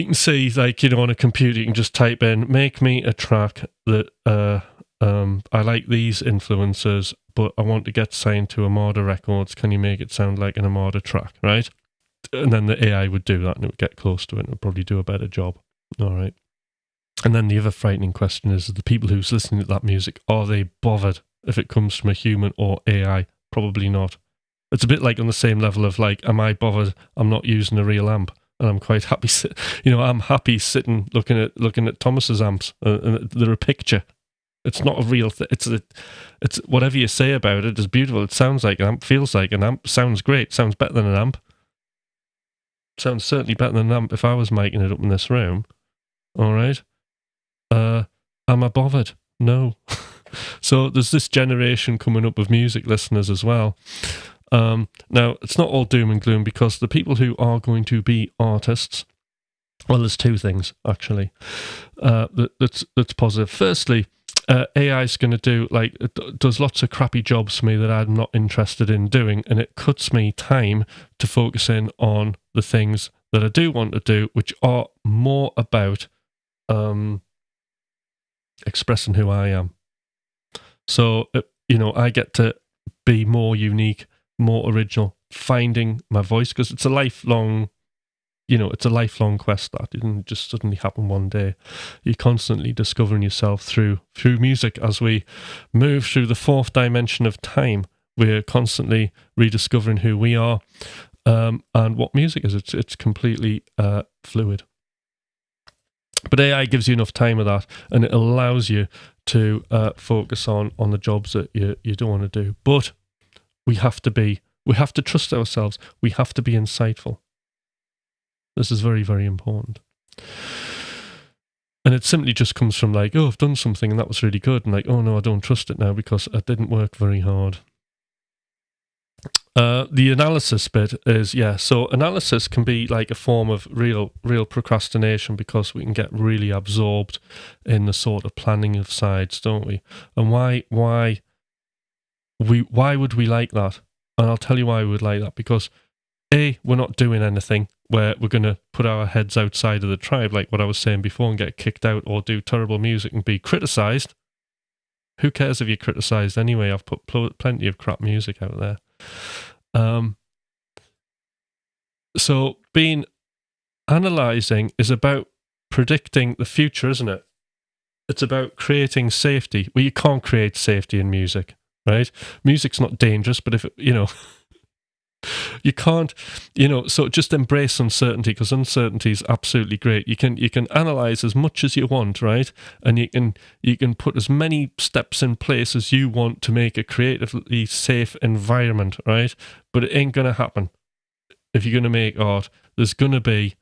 Speaker 1: can see, like, on a computer, you can just type in, make me a track that I like these influencers, but I want to get signed to Armada Records. Can you make it sound like an Armada track, right? And then the AI would do that, and it would get close to it, and it would probably do a better job. All right. And then the other frightening question is, the people who's listening to that music, are they bothered if it comes from a human or AI? Probably not. It's a bit like on the same level of like, am I bothered? I'm not using a real amp, and I'm quite happy. I'm happy sitting looking at Thomas's amps, and they're a picture. It's not a real thing. It's whatever you say about it is beautiful. It sounds like an amp, feels like an amp, sounds great, sounds better than an amp. Sounds certainly better than an amp if I was miking it up in this room. All right. Am I bothered? No. So there's this generation coming up of music listeners as well. Now, it's not all doom and gloom, because the people who are going to be artists, well, there's two things, actually, that's positive. Firstly, AI is going to do, like, it does lots of crappy jobs for me that I'm not interested in doing, and it cuts me time to focus in on the things that I do want to do, which are more about expressing who I am. So, I get to be more unique, more original, finding my voice, because it's a lifelong quest. That didn't just suddenly happen one day. You're constantly discovering yourself through music. As we move through the fourth dimension of time, we're constantly rediscovering who we are, and what music is. It's completely fluid. But AI gives you enough time of that, and it allows you to focus on the jobs that you don't want to do. But we have to trust ourselves. We have to be insightful. This is very, very important. And it simply just comes from like, oh, I've done something and that was really good. And like, oh no, I don't trust it now because I didn't work very hard. The analysis bit is, so analysis can be like a form of real procrastination, because we can get really absorbed in the sort of planning of sides, don't we? And why would we like that? And I'll tell you why we would like that. Because A, we're not doing anything where we're going to put our heads outside of the tribe, like what I was saying before, and get kicked out or do terrible music and be criticised. Who cares if you're criticised anyway? I've put plenty of crap music out there. So analysing is about predicting the future, isn't it? It's about creating safety. Well, you can't create safety in music, right? Music's not dangerous, but if you can't, so just embrace uncertainty, because uncertainty is absolutely great. You can analyze as much as you want, right? And you can put as many steps in place as you want to make a creatively safe environment, right? But it ain't going to happen. If you're going to make art, it's going to be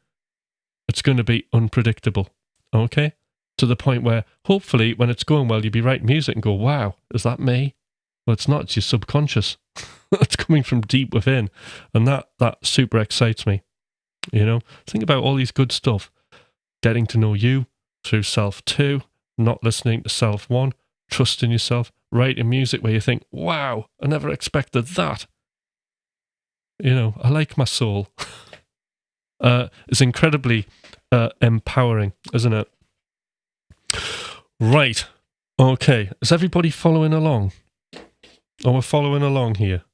Speaker 1: unpredictable, okay? To the point where hopefully when it's going well, you'll be writing music and go, wow, is that me? Well, it's not, it's your subconscious. That's coming from deep within. And that super excites me. Think about all these good stuff. Getting to know you through self 2, not listening to self 1, trusting yourself, writing music where you think, wow, I never expected that. I like my soul. It's incredibly empowering, isn't it? Right. Okay. Is everybody following along? Oh, we're following along here.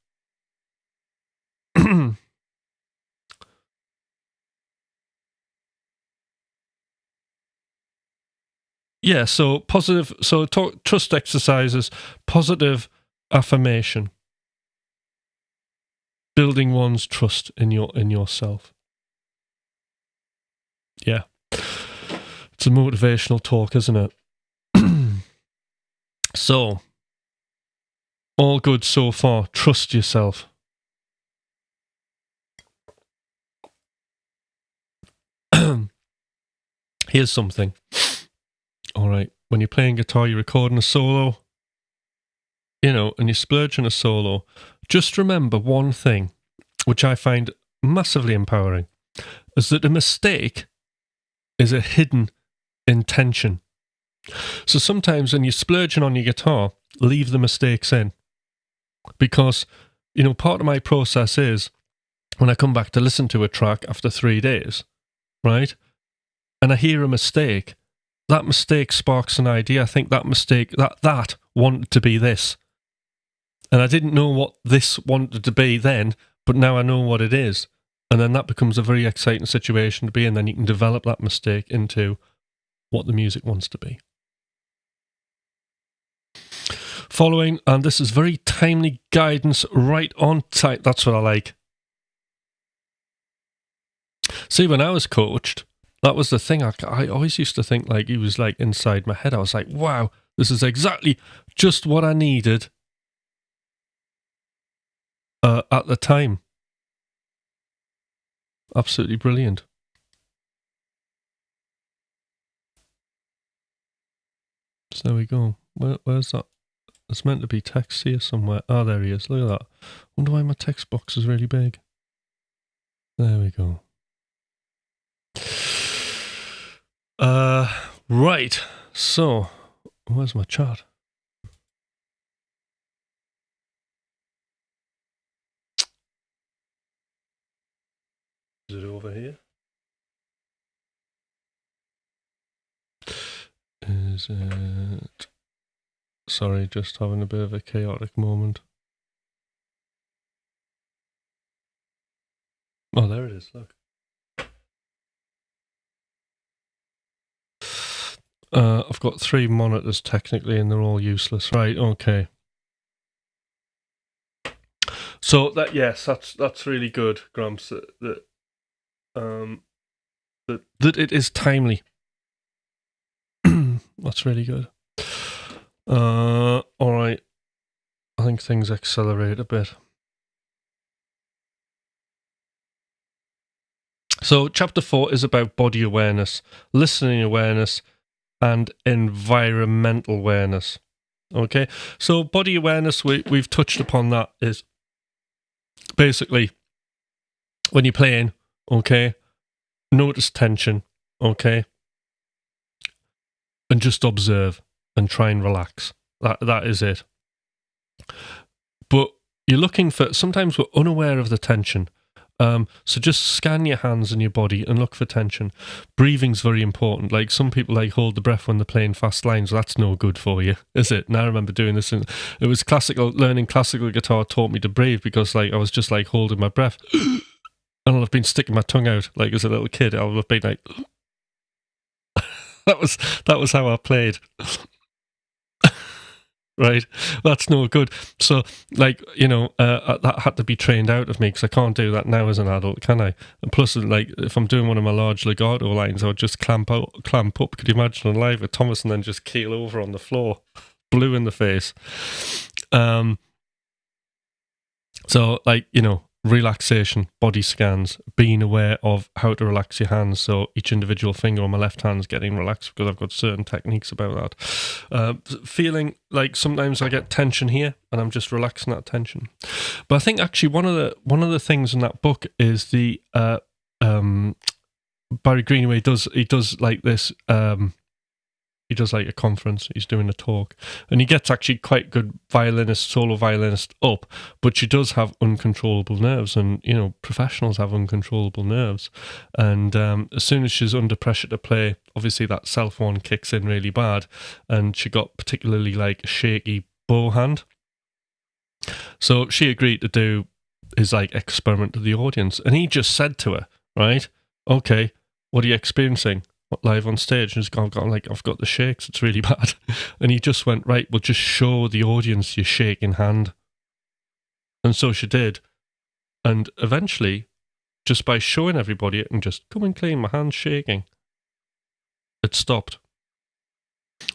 Speaker 1: Yeah, so positive, trust exercises, positive affirmation, building one's trust in yourself. Yeah. It's a motivational talk, isn't it? So, all good so far. Trust yourself. Here's something. All right. When you're playing guitar, you're recording a solo, and you're splurging a solo. Just remember one thing, which I find massively empowering, is that a mistake is a hidden intention. So sometimes when you're splurging on your guitar, leave the mistakes in. Because, part of my process is when I come back to listen to a track after 3 days, right? And I hear a mistake, that mistake sparks an idea. I think that mistake, that wanted to be this. And I didn't know what this wanted to be then, but now I know what it is. And then that becomes a very exciting situation to be in. Then you can develop that mistake into what the music wants to be. following, and this is very timely guidance, right on time. That's what I like. See, when I was coached, that was the thing. I always used to think like he was like inside my head. I was like, wow, this is exactly just what I needed at the time. Absolutely brilliant. So there we go. Where's that? It's meant to be text here somewhere. Oh, there he is. Look at that. Wonder why my text box is really big. There we go. Right. So, where's my chart? Is it over here? Is it... Sorry, just having a bit of a chaotic moment. Oh, there it is, look. I've got 3 monitors technically and they're all useless. Right, okay. So that, yes, that's really good, Gramps, that it is timely. That's really good. Alright. I think things accelerate a bit. So chapter 4 is about body awareness, listening awareness, and environmental awareness. Okay, so body awareness, we've touched upon that, is basically when you're playing, okay, notice tension, okay, and just observe and try and relax. That is it. But you're looking for, sometimes we're unaware of the tension. So just scan your hands and your body and look for tension. Breathing's very important. Like some people like hold the breath when they're playing fast lines. That's no good for you, is it? And I remember doing this, and it was learning classical guitar taught me to breathe, because like I was just like holding my breath and I'll have been sticking my tongue out like as a little kid. I'll have been like that was how I played. Right, that's no good. So, like, you know, that had to be trained out of me, because I can't do that now as an adult, can I? And plus, like, if I'm doing one of my large legato lines, I would just clamp up. Could you imagine on live with Thomas and then just keel over on the floor, blue in the face? So, like, you know, relaxation, body scans, being aware of how to relax your hands. So each individual finger on my left hand is getting relaxed, because I've got certain techniques about that. Feeling like sometimes I get tension here and I'm just relaxing that tension. But I think actually one of the things in that book is the Barry Greenaway does like this. He does like a conference, he's doing a talk, and he gets actually quite good solo violinist up, but she does have uncontrollable nerves, and, you know, professionals have uncontrollable nerves. And as soon as she's under pressure to play, obviously that self one kicks in really bad, and she got particularly like a shaky bow hand. So she agreed to do his like experiment to the audience, and he just said to her, right, okay, what are you experiencing live on stage? And I've got the shakes, it's really bad. And he just went, right, well, just show the audience your shaking hand. And so she did. And eventually, just by showing everybody it and just come and clean, my hand's shaking, it stopped.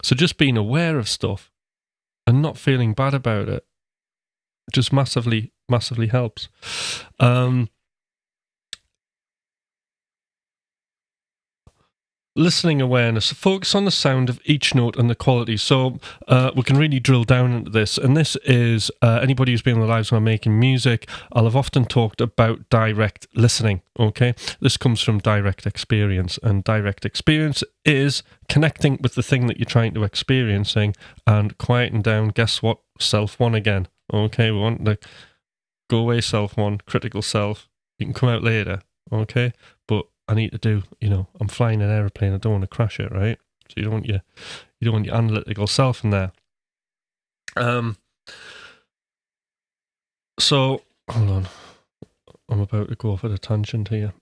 Speaker 1: So just being aware of stuff and not feeling bad about it just massively, massively helps. Listening awareness, focus on the sound of each note and the quality. So we can really drill down into this. And this is, anybody who's been in the lives when I'm making music, I'll have often talked about direct listening, okay? This comes from direct experience. And direct experience is connecting with the thing that you're trying to experiencing and quieting down, guess what? Self one again, okay? We want the go away self one, critical self. You can come out later, okay? But I need to do, you know, I'm flying an aeroplane, I don't want to crash it, right? So you don't want your analytical self in there. So hold on, I'm about to go off at a tangent here.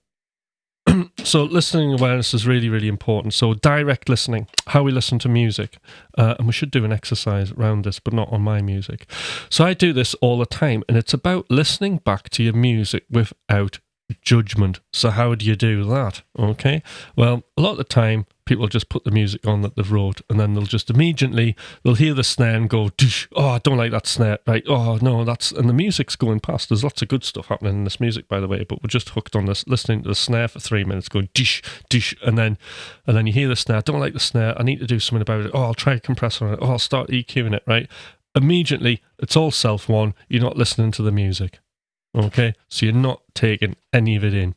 Speaker 1: So listening awareness is really, really important. So direct listening, how we listen to music. And we should do an exercise around this, but not on my music. So I do this all the time, and it's about listening back to your music without judgment. So how do you do that? Okay. Well, a lot of the time, people just put the music on that they've wrote, and then they'll just immediately, they'll hear the snare and go, Dish, oh, I don't like that snare, right? Oh, no, and the music's going past. There's lots of good stuff happening in this music, by the way, but we're just hooked on this, listening to the snare for 3 minutes, going, dish, dish, and then you hear the snare, I don't like the snare, I need to do something about it. Oh, I'll try a compressor on it. Oh, I'll start EQing it, right? Immediately, it's all self-one. You're not listening to the music. Okay, so you're not taking any of it in.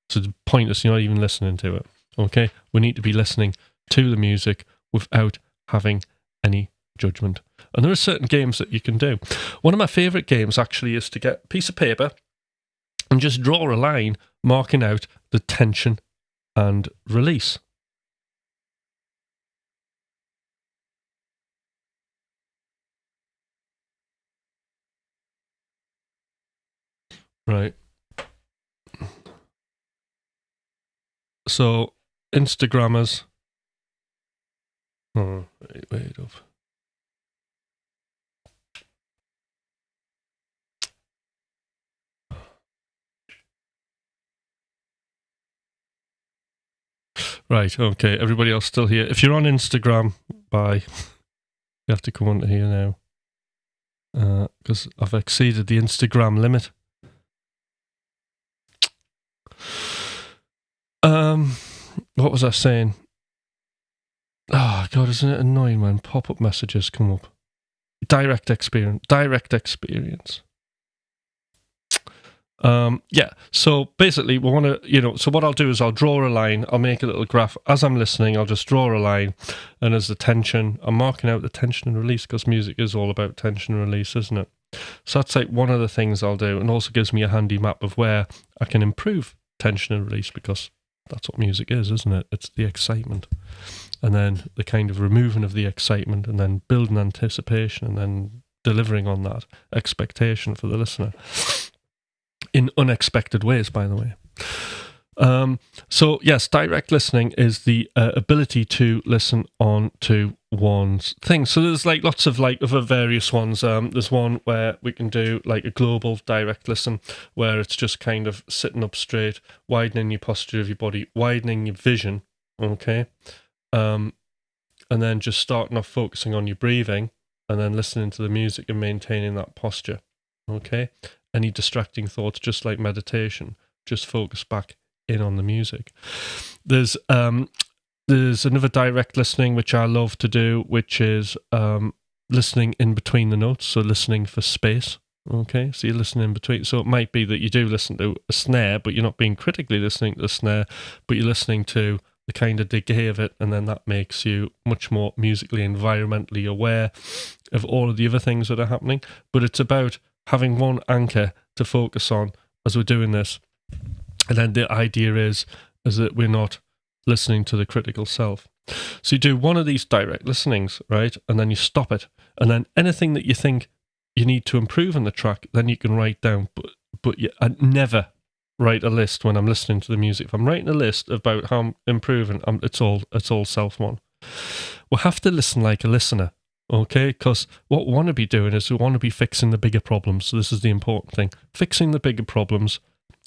Speaker 1: So it's pointless, you're not even listening to it. Okay, we need to be listening to the music without having any judgment. And there are certain games that you can do. One of my favourite games actually is to get a piece of paper and just draw a line marking out the tension and release. Right. So, Instagrammers. Oh, wait up. Right, okay. Everybody else still here. If you're on Instagram, bye. You have to come on to here now. Because I've exceeded the Instagram limit. What was I saying? Oh, God, isn't it annoying when pop-up messages come up? Direct experience. Yeah, so basically we want to, so what I'll do is I'll draw a line, I'll make a little graph. As I'm listening, I'll just draw a line, and as the tension, I'm marking out the tension and release, because music is all about tension and release, isn't it? So that's like one of the things I'll do, and also gives me a handy map of where I can improve tension and release, because that's what music is, isn't it? It's the excitement. And then the kind of removing of the excitement, and then building anticipation, and then delivering on that expectation for the listener. In unexpected ways, by the way. So yes, direct listening is the ability to listen on to one's thing. So there's like lots of like other various ones. There's one where we can do like a global direct listen, where it's just kind of sitting up straight, widening your posture of your body, widening your vision, okay? And then just starting off focusing on your breathing, and then listening to the music and maintaining that posture, okay? Any distracting thoughts, just like meditation, just focus back in on the music. There's another direct listening which I love to do, which is listening in between the notes, so listening for space. Okay, so you listen in between. So it might be that you do listen to a snare, but you're not being critically listening to the snare, but you're listening to the kind of decay of it, and then that makes you much more musically, environmentally aware of all of the other things that are happening. But it's about having one anchor to focus on as we're doing this. And then the idea is that we're not listening to the critical self. So you do one of these direct listenings, right? And then you stop it. And then anything that you think you need to improve on the track, then you can write down. But I never write a list when I'm listening to the music. If I'm writing a list about how I'm improving, it's all self-one. We'll have to listen like a listener. Okay, because what we want to be doing is we want to be fixing the bigger problems. So this is the important thing: fixing the bigger problems.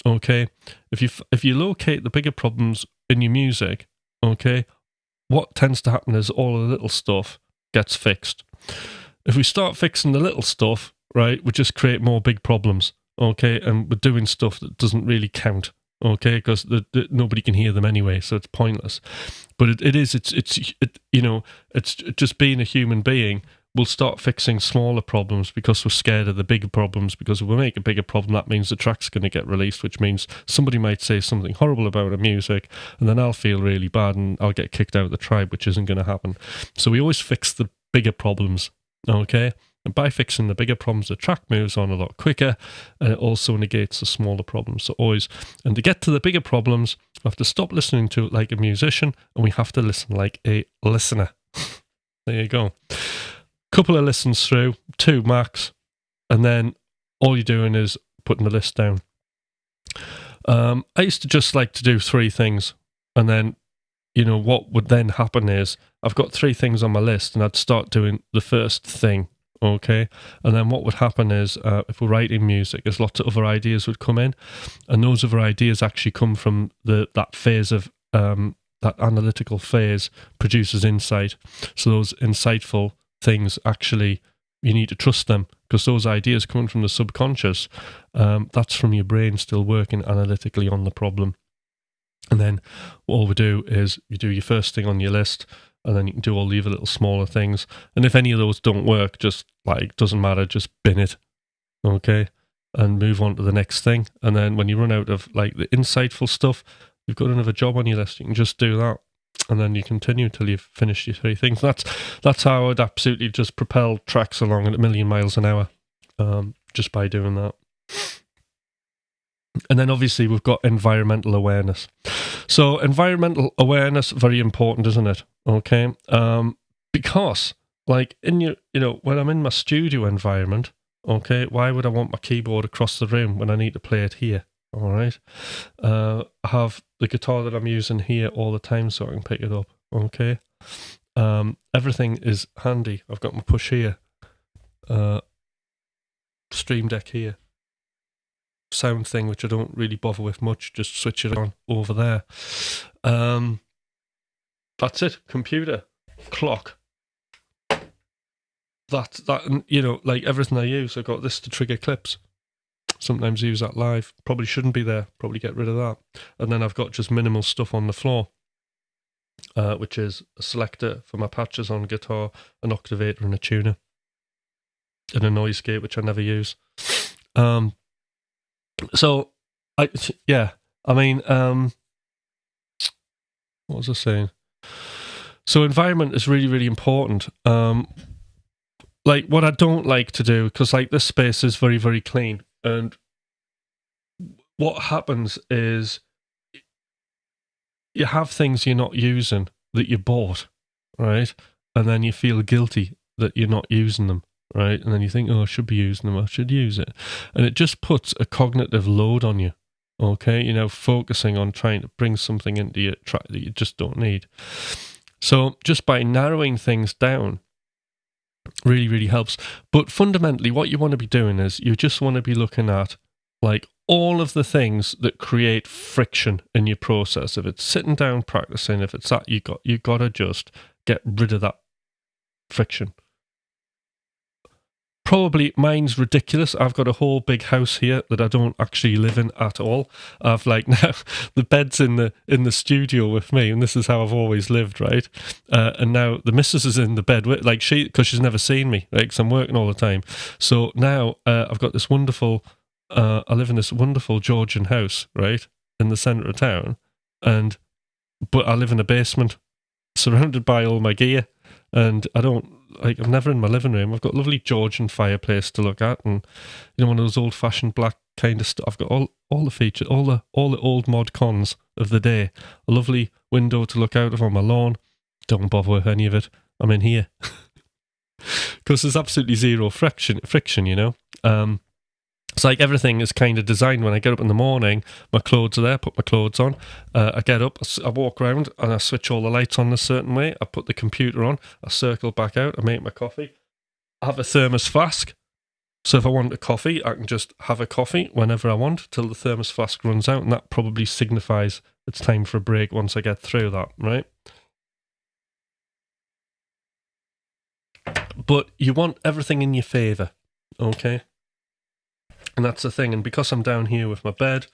Speaker 1: Okay, if you locate the bigger problems in your music, okay, what tends to happen is all the little stuff gets fixed. If we start fixing the little stuff, right, we just create more big problems. Okay, and we're doing stuff that doesn't really count. Okay, because nobody can hear them anyway, so it's pointless. But it's just being a human being. We'll start fixing smaller problems because we're scared of the bigger problems, because if we make a bigger problem, that means the track's going to get released, which means somebody might say something horrible about our music, and then I'll feel really bad and I'll get kicked out of the tribe, which isn't going to happen. So we always fix the bigger problems, okay? And by fixing the bigger problems, the track moves on a lot quicker, and it also negates the smaller problems. So always, and to get to the bigger problems, we have to stop listening to it like a musician, and we have to listen like a listener. There you go. Couple of listens through, 2 max, and then all you're doing is putting the list down. I used to just like to do 3 things, and then, what would then happen is I've got 3 things on my list, and I'd start doing the first thing, okay? And then what would happen is, if we're writing music, there's lots of other ideas would come in, and those other ideas actually come from that phase of that analytical phase produces insight. So those insightful things, actually, you need to trust them, because those ideas coming from the subconscious, that's from your brain still working analytically on the problem. And then all we do is you do your first thing on your list, and then you can do all the other little smaller things. And if any of those don't work, just doesn't matter, just bin it, okay, and move on to the next thing. And then when you run out of the insightful stuff, you've got another job on your list, you can just do that, and then you continue until you've finished your 3 things. That's how I'd absolutely just propel tracks along at 1,000,000 miles an hour, just by doing that. And then obviously we've got environmental awareness. So environmental awareness, very important, isn't it? Okay, because in when I'm in my studio environment, okay, why would I want my keyboard across the room when I need to play it here? All right, I have the guitar that I'm using here all the time, so I can pick it up. Okay, everything is handy. I've got my push here, Stream Deck here, sound thing which I don't really bother with much. Just switch it on over there. That's it. Computer, clock. That everything I use. I've got this to trigger clips. Sometimes use that live. Probably shouldn't be there. Probably get rid of that. And then I've got just minimal stuff on the floor, which is a selector for my patches on guitar, an octavator and a tuner, and a noise gate, which I never use. So, what was I saying? So environment is really, really important. What I don't like to do, because this space is very, very clean, and what happens is you have things you're not using that you bought, right? And then you feel guilty that you're not using them, right? And then you think, oh, I should be using them, I should use it. And it just puts a cognitive load on you, okay? Focusing on trying to bring something into your track that you just don't need. So just by narrowing things down really, really helps. But fundamentally, what you want to be doing is you just want to be looking at all of the things that create friction in your process. If it's sitting down practicing, if it's that, you got to just get rid of that friction. Probably mine's ridiculous. I've got a whole big house here that I don't actually live in at all. I've now the bed's in the studio with me, and this is how I've always lived, right? And now the missus is in the bed with because she's never seen me, right? Because I'm working all the time. So now I've got this wonderful. I live in this wonderful Georgian house, right, in the centre of town, but I live in a basement, surrounded by all my gear, and I don't. I'm never in my living room. I've got a lovely Georgian fireplace to look at, and one of those old-fashioned black kind of stuff. I've got all the features, all the old mod cons of the day. A lovely window to look out of on my lawn. Don't bother with any of it. I'm in here because there's absolutely zero friction. It's everything is kind of designed. When I get up in the morning, my clothes are there, put my clothes on. I get up, I walk around, and I switch all the lights on a certain way. I put the computer on, I circle back out, I make my coffee. I have a thermos flask, so if I want a coffee, I can just have a coffee whenever I want till the thermos flask runs out, and that probably signifies it's time for a break once I get through that, right? But you want everything in your favour, okay? And that's the thing. And because I'm down here with my bed,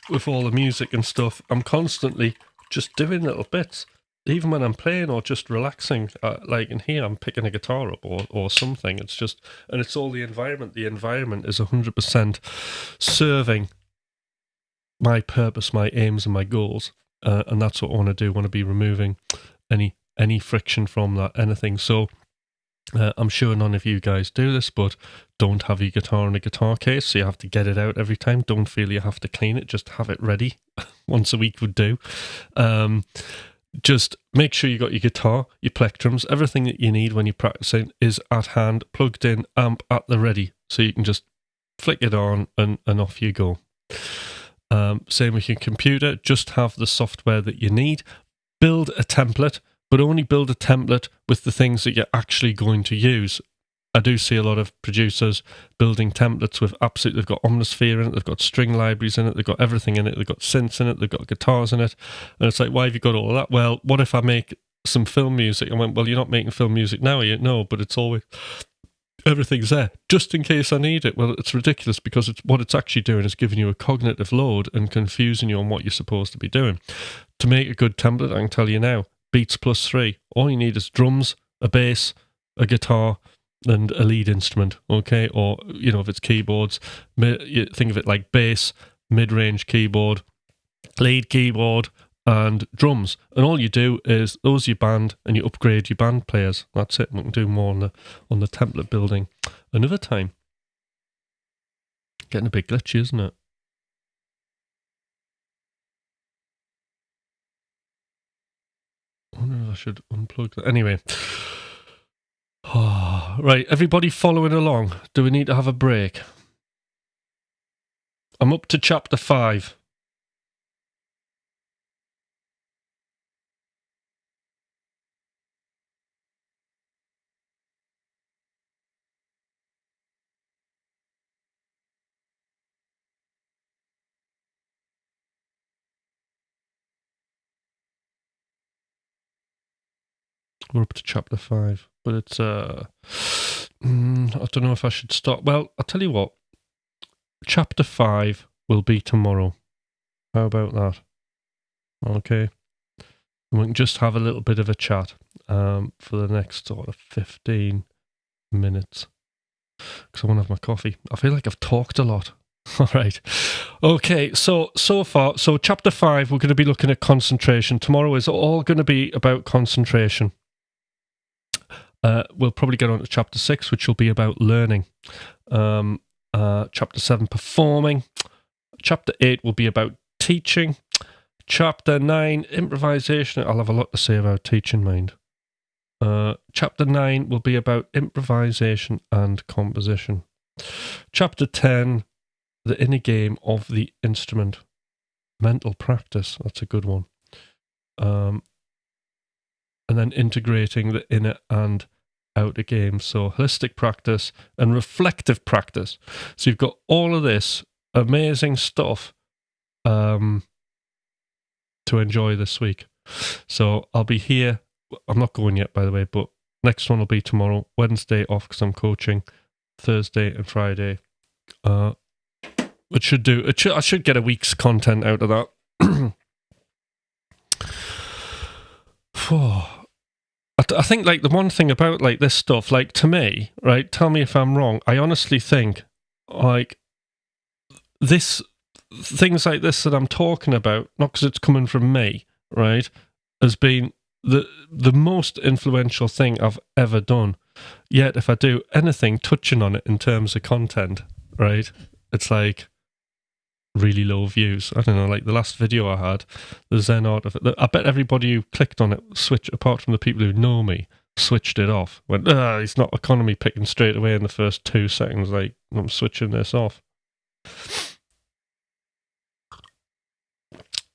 Speaker 1: with all the music and stuff, I'm constantly just doing little bits. Even when I'm playing or just relaxing, in here, I'm picking a guitar up or something. It's just, and it's all the environment. The environment is 100% serving my purpose, my aims, and my goals. And that's what I want to do. I want to be removing any friction from that, anything. So I'm sure none of you guys do this, but don't have your guitar in a guitar case, so you have to get it out every time. Don't feel you have to clean it, just have it ready. Once a week would do. Just make sure you got your guitar, your plectrums, everything that you need when you're practicing is at hand, plugged in, amp at the ready, so you can just flick it on, and off you go. Same with your computer. Just have the software that you need. Build a template, but only build a template with the things that you're actually going to use. I do see a lot of producers building templates with they've got Omnisphere in it, they've got string libraries in it, they've got everything in it, they've got synths in it, they've got guitars in it. And it's like, why have you got all of that? Well, what if I make some film music? I went, well, you're not making film music now, are you? No, but it's always... everything's there, just in case I need it. Well, it's ridiculous, because what it's actually doing is giving you a cognitive load and confusing you on what you're supposed to be doing. To make a good template, I can tell you now, Beats Plus 3. All you need is drums, a bass, a guitar, and a lead instrument, okay? Or, if it's keyboards, you think of it like bass, mid-range keyboard, lead keyboard, and drums. And all you do is those your band, and you upgrade your band players. That's it. We can do more on the template building another time. Getting a bit glitchy, isn't it? I wonder if I should unplug that. Anyway. Right, everybody following along. Do we need to have a break? I'm up to chapter 5. We're up to chapter 5, but it's I don't know if I should stop. Well, I'll tell you what. Chapter 5 will be tomorrow. How about that? Okay. And we can just have a little bit of a chat for the next sort of 15 minutes. Because I want to have my coffee. I feel like I've talked a lot. All right. Okay, so far, chapter 5, we're going to be looking at concentration. Tomorrow is all going to be about concentration. We'll probably get on to chapter 6, which will be about learning. Chapter 7, performing. Chapter 8 will be about teaching. Chapter 9, improvisation. I'll have a lot to say about teaching, mind. Chapter 9 will be about improvisation and composition. Chapter 10, the inner game of the instrument. Mental practice, that's a good one. And then integrating the inner and outer game. So holistic practice and reflective practice. So you've got all of this amazing stuff to enjoy this week. So I'll be here. I'm not going yet, by the way, but next one will be tomorrow. Wednesday off because I'm coaching. Thursday and Friday. I should get a week's content out of that. I think like the one thing about like this stuff, like to me, right, tell me if I'm wrong, I honestly think like things like this that I'm talking about, not because it's coming from me, right, has been the most influential thing I've ever done. Yet if I do anything touching on it in terms of content, right, it's like really low views. I don't know, like the last video I had, the Zen art of it, I bet everybody who clicked on it, apart from the people who know me, switched it off. Went, it's not economy picking straight away in the first 2 seconds, like, I'm switching this off.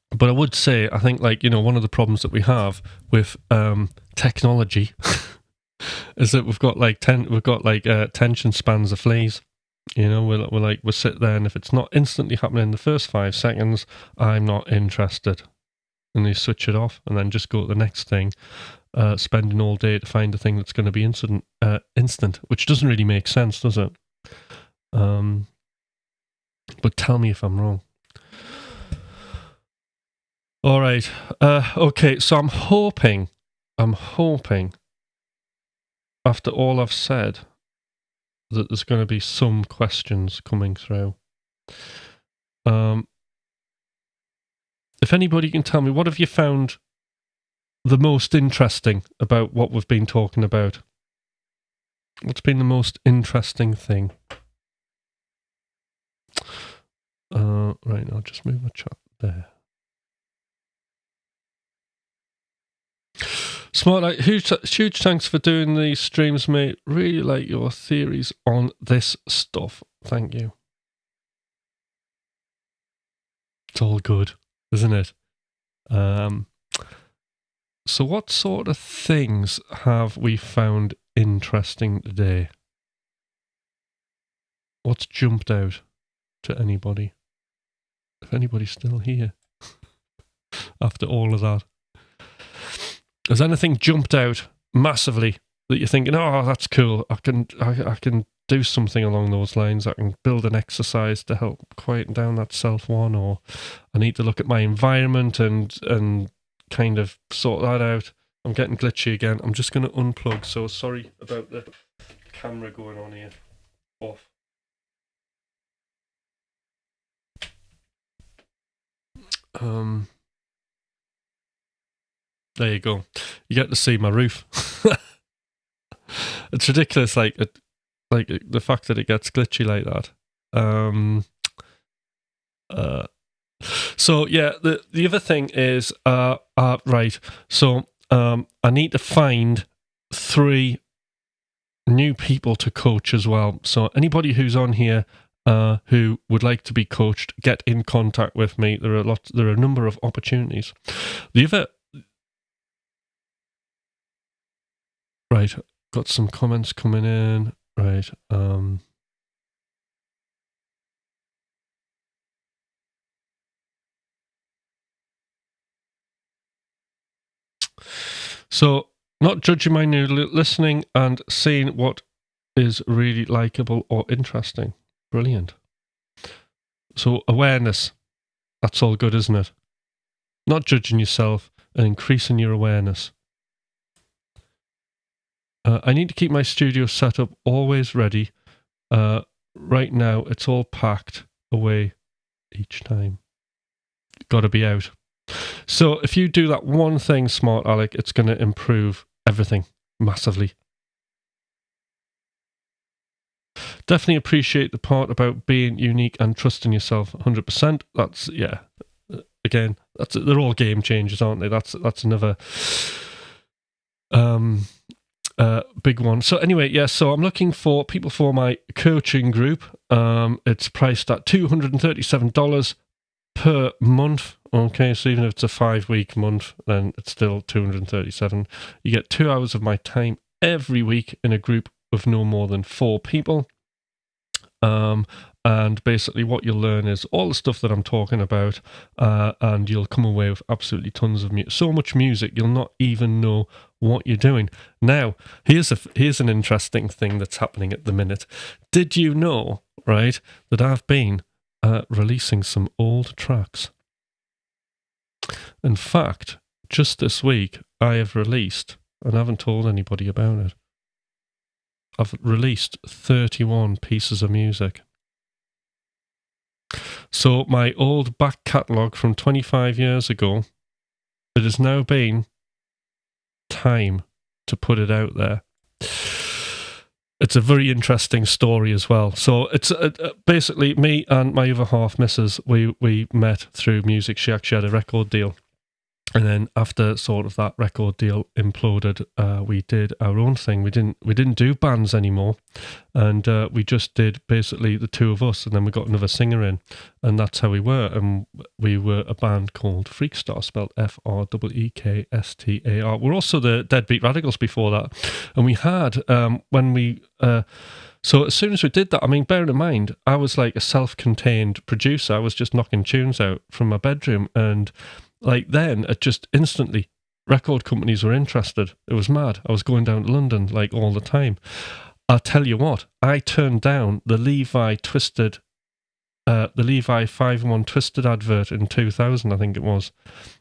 Speaker 1: But I would say, I think, like, one of the problems that we have with technology is that we've got attention spans of fleas. We'll sit there, and if it's not instantly happening in the first 5 seconds, I'm not interested. And you switch it off, and then just go to the next thing, spending all day to find the thing that's going to be instant, which doesn't really make sense, does it? But tell me if I'm wrong. All right. Okay, so I'm hoping, after all I've said, that there's going to be some questions coming through. If anybody can tell me, what have you found the most interesting about what we've been talking about? What's been the most interesting thing? Right, I'll just move my chat there. Smart, huge thanks for doing these streams, mate. Really like your theories on this stuff. Thank you. It's all good, isn't it? So what sort of things have we found interesting today? What's jumped out to anybody? If anybody's still here after all of that. Has anything jumped out massively that you're thinking, oh, that's cool, I can do something along those lines, I can build an exercise to help quieten down that self one, or I need to look at my environment and kind of sort that out. I'm getting glitchy again. I'm just going to unplug, so sorry about the camera going on here. Off. There you go. You get to see my roof. It's ridiculous, like the fact that it gets glitchy like that. So yeah, the other thing is right. So I need to find 3 new people to coach as well. So anybody who's on here who would like to be coached, get in contact with me. There are a number of opportunities. The other right, got some comments coming in. Right. So, not judging my new listening and seeing what is really likable or interesting. Brilliant. So, awareness. That's all good, isn't it? Not judging yourself and increasing your awareness. I need to keep my studio set up always ready. Right now, it's all packed away each time. Got to be out. So if you do that one thing, Smart Alec, it's going to improve everything massively. Definitely appreciate the part about being unique and trusting yourself 100%. That's, yeah, again, they're all game changers, aren't they? That's another big one. So anyway, yeah, so I'm looking for people for my coaching group. It's priced at $237 per month. Okay, so even if it's a 5-week month, then it's still $237. You get 2 hours of my time every week in a group of no more than 4 people. And basically what you'll learn is all the stuff that I'm talking about, and you'll come away with absolutely tons of music. So much music, you'll not even know what you're doing. Now, here's an interesting thing that's happening at the minute. Did you know, right, that I've been releasing some old tracks? In fact, just this week, I have released, and I haven't told anybody about it, I've released 31 pieces of music. So my old back catalogue from 25 years ago, it has now been time to put it out there. It's a very interesting story as well. So it's basically me and my other half, Mrs. We met through music. She actually had a record deal. And then after sort of that record deal imploded, we did our own thing. We didn't do bands anymore, and we just did basically the 2 of us, and then we got another singer in, and that's how we were. And we were a band called Freakstar, spelled Freekstar. We're also the Deadbeat Radicals before that, and we had when we. So as soon as we did that, I mean, bearing in mind, I was like a self-contained producer. I was just knocking tunes out from my bedroom, and like then, it just instantly, record companies were interested. It was mad. I was going down to London like all the time. I'll tell you what, I turned down the Levi 5-in-1 Twisted advert in 2000, I think it was.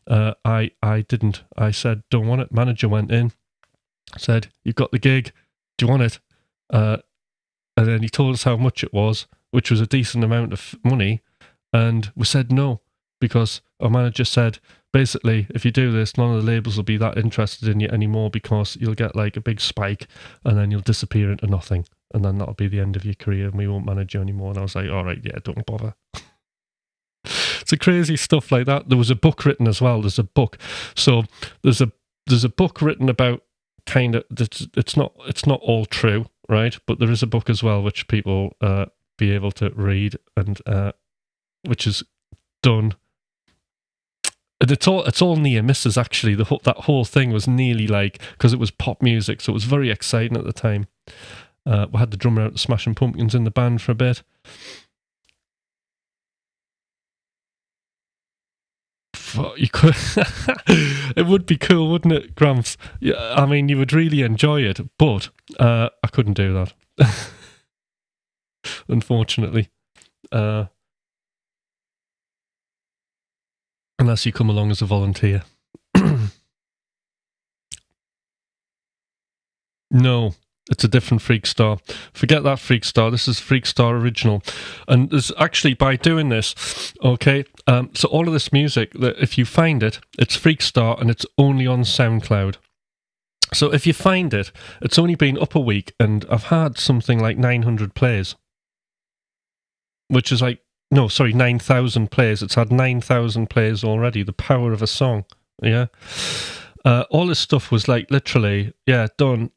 Speaker 1: I didn't. I said, don't want it. Manager went in, said, you've got the gig. Do you want it? And then he told us how much it was, which was a decent amount of money. And we said no, because our manager said, basically, if you do this, none of the labels will be that interested in you anymore, because you'll get like a big spike and then you'll disappear into nothing. And then that'll be the end of your career and we won't manage you anymore. And I was like, all right, yeah, don't bother. It's a crazy stuff like that. There was a book written as well. There's a book. So there's a book written about kind of, it's not all true, right? But there is a book as well, which people be able to read, and which is done And it's all near misses, actually. That whole thing was nearly like, because it was pop music, so it was very exciting at the time. We had the drummer out of Smashing Pumpkins in the band for a bit. You could. It would be cool, wouldn't it, Gramps? Yeah, I mean, you would really enjoy it, but I couldn't do that, unfortunately. Unless you come along as a volunteer. No, it's a different Freakstar. Forget that Freakstar. This is Freakstar Original. And there's actually, by doing this, okay, so all of this music, if you find it, it's Freakstar and it's only on SoundCloud. So if you find it, it's only been up a week and I've had something like 900 plays. Which is like, no, sorry, 9,000 plays. It's had 9,000 plays already. The power of a song, yeah? All this stuff was like literally, yeah, done.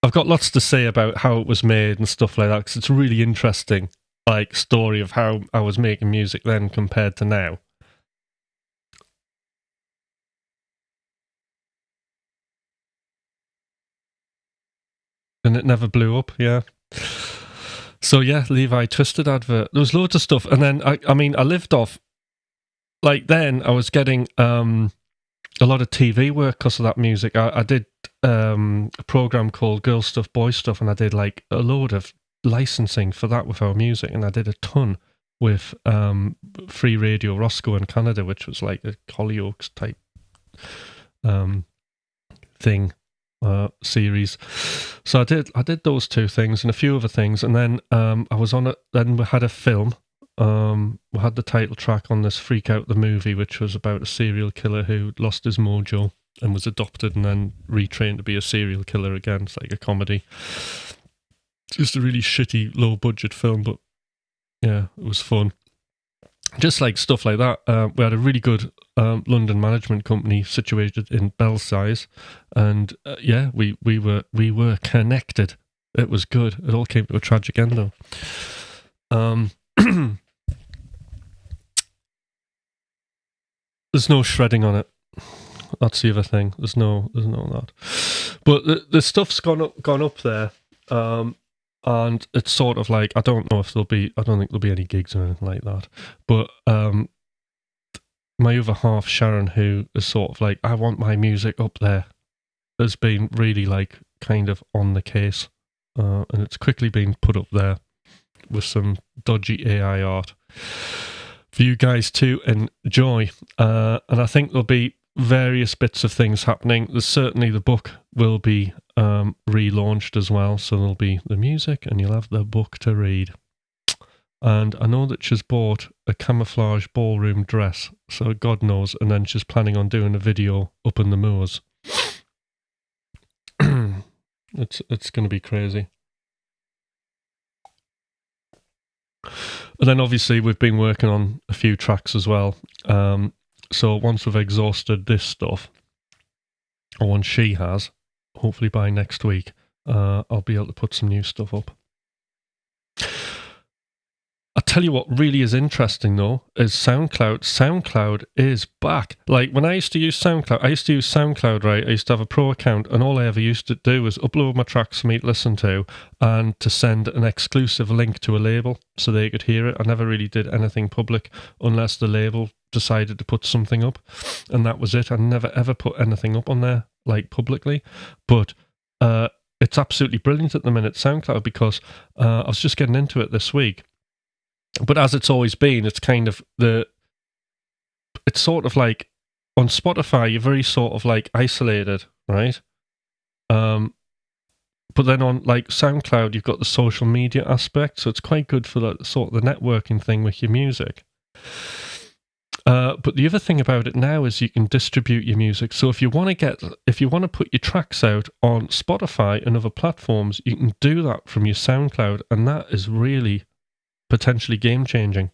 Speaker 1: I've got lots to say about how it was made and stuff like that, because it's a really interesting, like, story of how I was making music then compared to now. And it never blew up, yeah. So yeah, Levi Twisted advert. There was loads of stuff, and then I mean, I lived off. Like then, I was getting a lot of TV work because of that music. I did a program called Girl Stuff, Boy Stuff, and I did like a load of licensing for that with our music, and I did a ton with Free Radio Roscoe in Canada, which was like a Hollyoaks type thing. Series. So I did those two things and a few other things, and then I was on it. Then we had a film. We had the title track on this Freak Out the movie, which was about a serial killer who lost his mojo and was adopted and then retrained to be a serial killer again. It's like a comedy. It's just a really shitty, low budget film, but yeah, it was fun. Just like stuff like that. We had a really good London management company situated in Belsize, and yeah, we were connected. It was good. It all came to a tragic end, though. There's no shredding on it. That's the other thing. There's no that. But the stuff's gone up there. And it's sort of like, I don't think there'll be any gigs or anything like that. But my other half, Sharon, who is sort of like, I want my music up there, has been really like kind of on the case. And it's quickly been put up there with some dodgy AI art for you guys to enjoy. And I think there'll be various bits of things happening. There's certainly the book will be relaunched as well, so there'll be the music and you'll have the book to read. And I know that she's bought a camouflage ballroom dress, so God knows, and then she's planning on doing a video up in the moors. It's going to be crazy. And then obviously we've been working on a few tracks as well. So once we've exhausted this stuff, or once she has, hopefully by next week, I'll be able to put some new stuff up. I'll tell you what really is interesting though, is SoundCloud. SoundCloud is back. Like when I used to use SoundCloud, right? I used to have a pro account and all I ever used to do was upload my tracks for me to listen to and to send an exclusive link to a label so they could hear it. I never really did anything public unless the label decided to put something up, and that was it. I never ever put anything up on there like publicly, but it's absolutely brilliant at the minute, SoundCloud, because I was just getting into it this week. But as it's always been, it's kind of it's sort of like on Spotify, you're very sort of like isolated, right? But then on like SoundCloud, you've got the social media aspect, so it's quite good for the sort of the networking thing with your music. But the other thing about it now is you can distribute your music. So if you want to put your tracks out on Spotify and other platforms, you can do that from your SoundCloud, and that is really potentially game changing.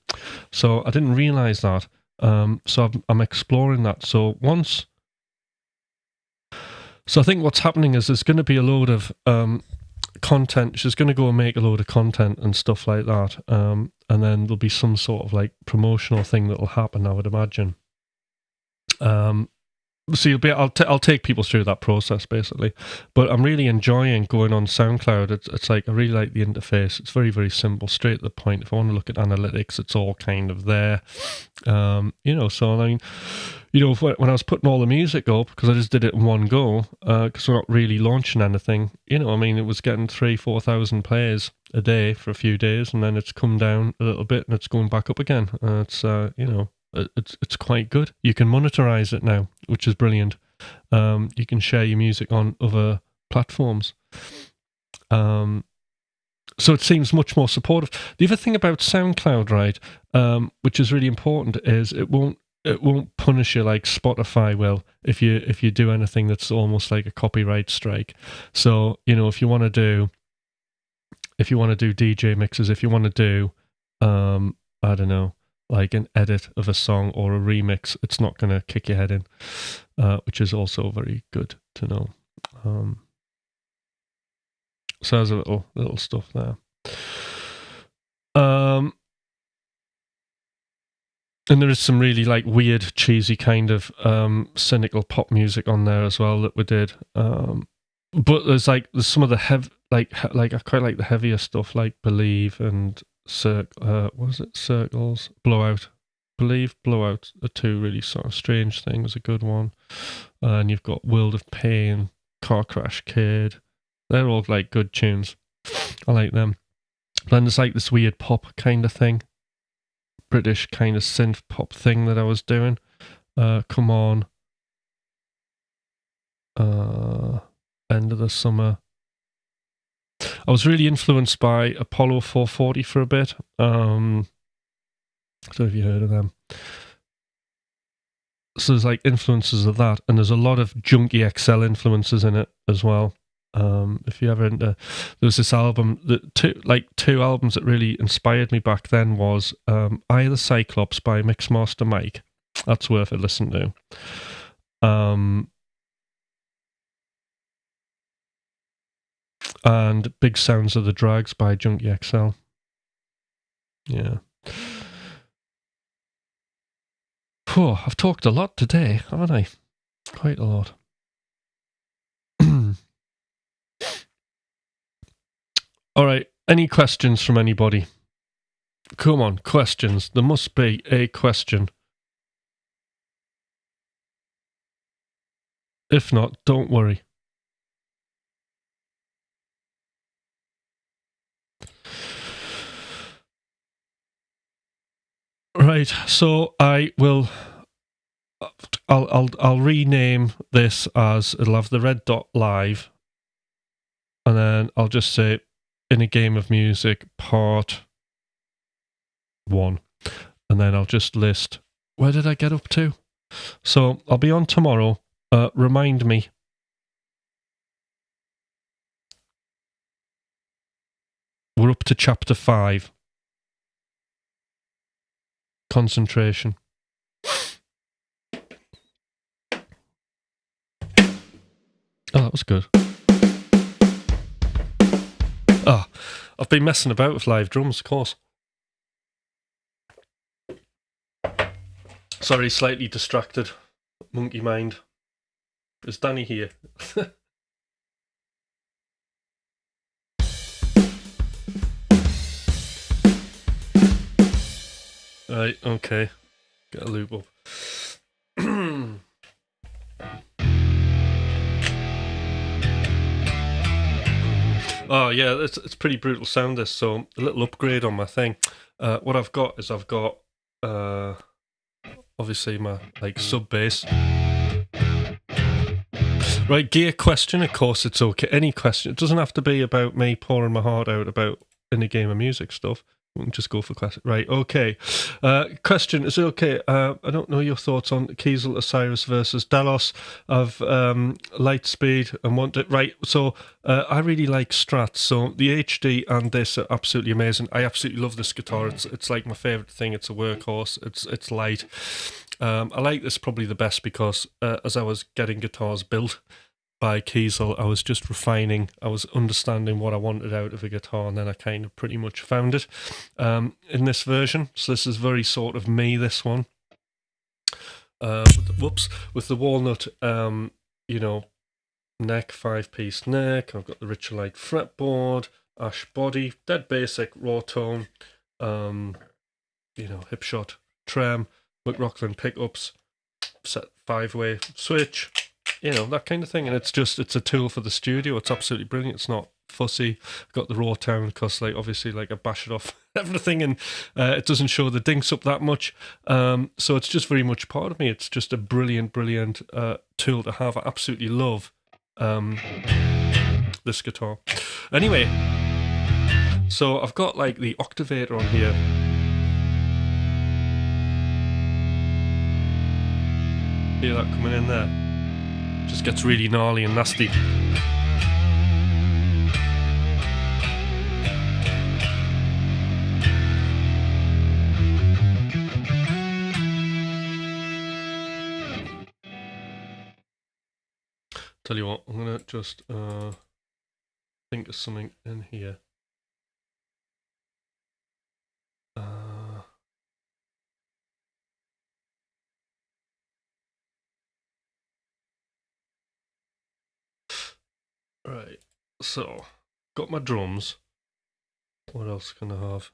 Speaker 1: So I didn't realize that. So I'm exploring that. So I think what's happening is there's going to be a load of content. She's going to go and make a load of content and stuff like that. And then there'll be some sort of like promotional thing that'll happen, I would imagine. So I'll take people through that process basically, but I'm really enjoying going on SoundCloud. It's like I really like the interface. It's very, very simple, straight to the point. If I want to look at analytics, it's all kind of there. So I mean, when I was putting all the music up, because I just did it in one go, because we're not really launching anything. I mean, it was getting 3,000-4,000 plays a day for a few days, and then it's come down a little bit, and it's going back up again. It's quite good. You can monetize it now, which is brilliant. You can share your music on other platforms. So it seems much more supportive. The other thing about SoundCloud, right, which is really important, is it won't punish you like Spotify will if you do anything that's almost like a copyright strike. So if you want to do DJ mixes, if you want to do I don't know, like an edit of a song or a remix, it's not going to kick your head in, which is also very good to know. So there's a little stuff there. And there is some really like weird, cheesy kind of cynical pop music on there as well that we did. But there's some of the I quite like the heavier stuff, like Believe and Circles, Blowout. Believe, Blowout are two really sort of strange things. A good one. And you've got World of Pain, Car Crash Kid. They're all like good tunes. I like them. Then there's like this weird pop kind of thing, British kind of synth pop thing that I was doing. Come On, End of the Summer. I was really influenced by Apollo 440 for a bit. I don't know if you heard of them. So there's like influences of that, and there's a lot of Junkie XL influences in it as well. If you ever there was this album two albums that really inspired me back then was Eye of the Cyclops by Mixmaster Mike. That's worth a listen to. And Big Sounds of the Drags by Junkie XL. Yeah. I've talked a lot today, haven't I? Quite a lot. All right. Any questions from anybody? Come on, questions. There must be a question. If not, don't worry. Right, so I'll rename this as, it'll have the red dot live, and then I'll just say In a Game of Music Part 1, and then I'll just list, where did I get up to? So I'll be on tomorrow. Remind me. We're up to chapter 5. Concentration. Oh, that was good. I've been messing about with live drums, of course. Sorry, slightly distracted. Monkey mind. Is Danny here? Right, okay. Get a loop up. Oh yeah, it's pretty brutal sound this, so a little upgrade on my thing. What I've got is obviously my like sub bass. Right, gear question, of course it's okay. Any question. It doesn't have to be about me pouring my heart out about In a Game of Music stuff. We can just go for question. Right, okay. Question, is it okay? I don't know your thoughts on Kiesel, Osiris versus Delos of Lightspeed and want it. Right, so I really like Strats. So the HD and this are absolutely amazing. I absolutely love this guitar. It's like my favourite thing. It's a workhorse. It's light. I like this probably the best because as I was getting guitars built by Kiesel, I was just refining. I was understanding what I wanted out of a guitar, and then I kind of pretty much found it in this version. So this is very sort of me, this one. with the walnut, neck, 5-piece neck. I've got the Richelite fretboard, ash body, dead basic, raw tone, hip shot trem, McLaughlin pickups, set 5-way switch, that kind of thing. And it's a tool for the studio. It's absolutely brilliant. It's not fussy. I've got the raw tone because obviously I bash it off everything, and it doesn't show the dinks up that much. So it's just very much part of me. It's just a brilliant tool to have. I absolutely love this guitar. Anyway, so I've got the Octavator on here. Hear that coming in there? Just gets really gnarly and nasty. Tell you what, I'm gonna just think of something in here. Right, so got my drums. What else can I have?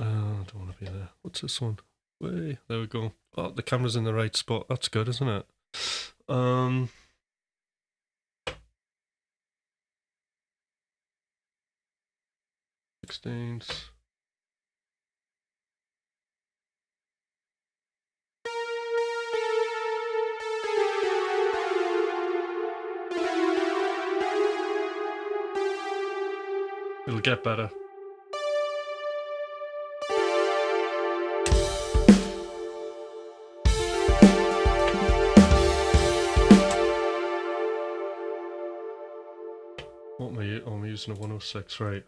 Speaker 1: I don't want to be there. What's this one? Way, there we go. Oh, the camera's in the right spot. That's good, isn't it? 16s. It'll get better. What am I? Oh, I'm using a 106, right?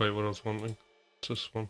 Speaker 1: What I was wanting. It's this one.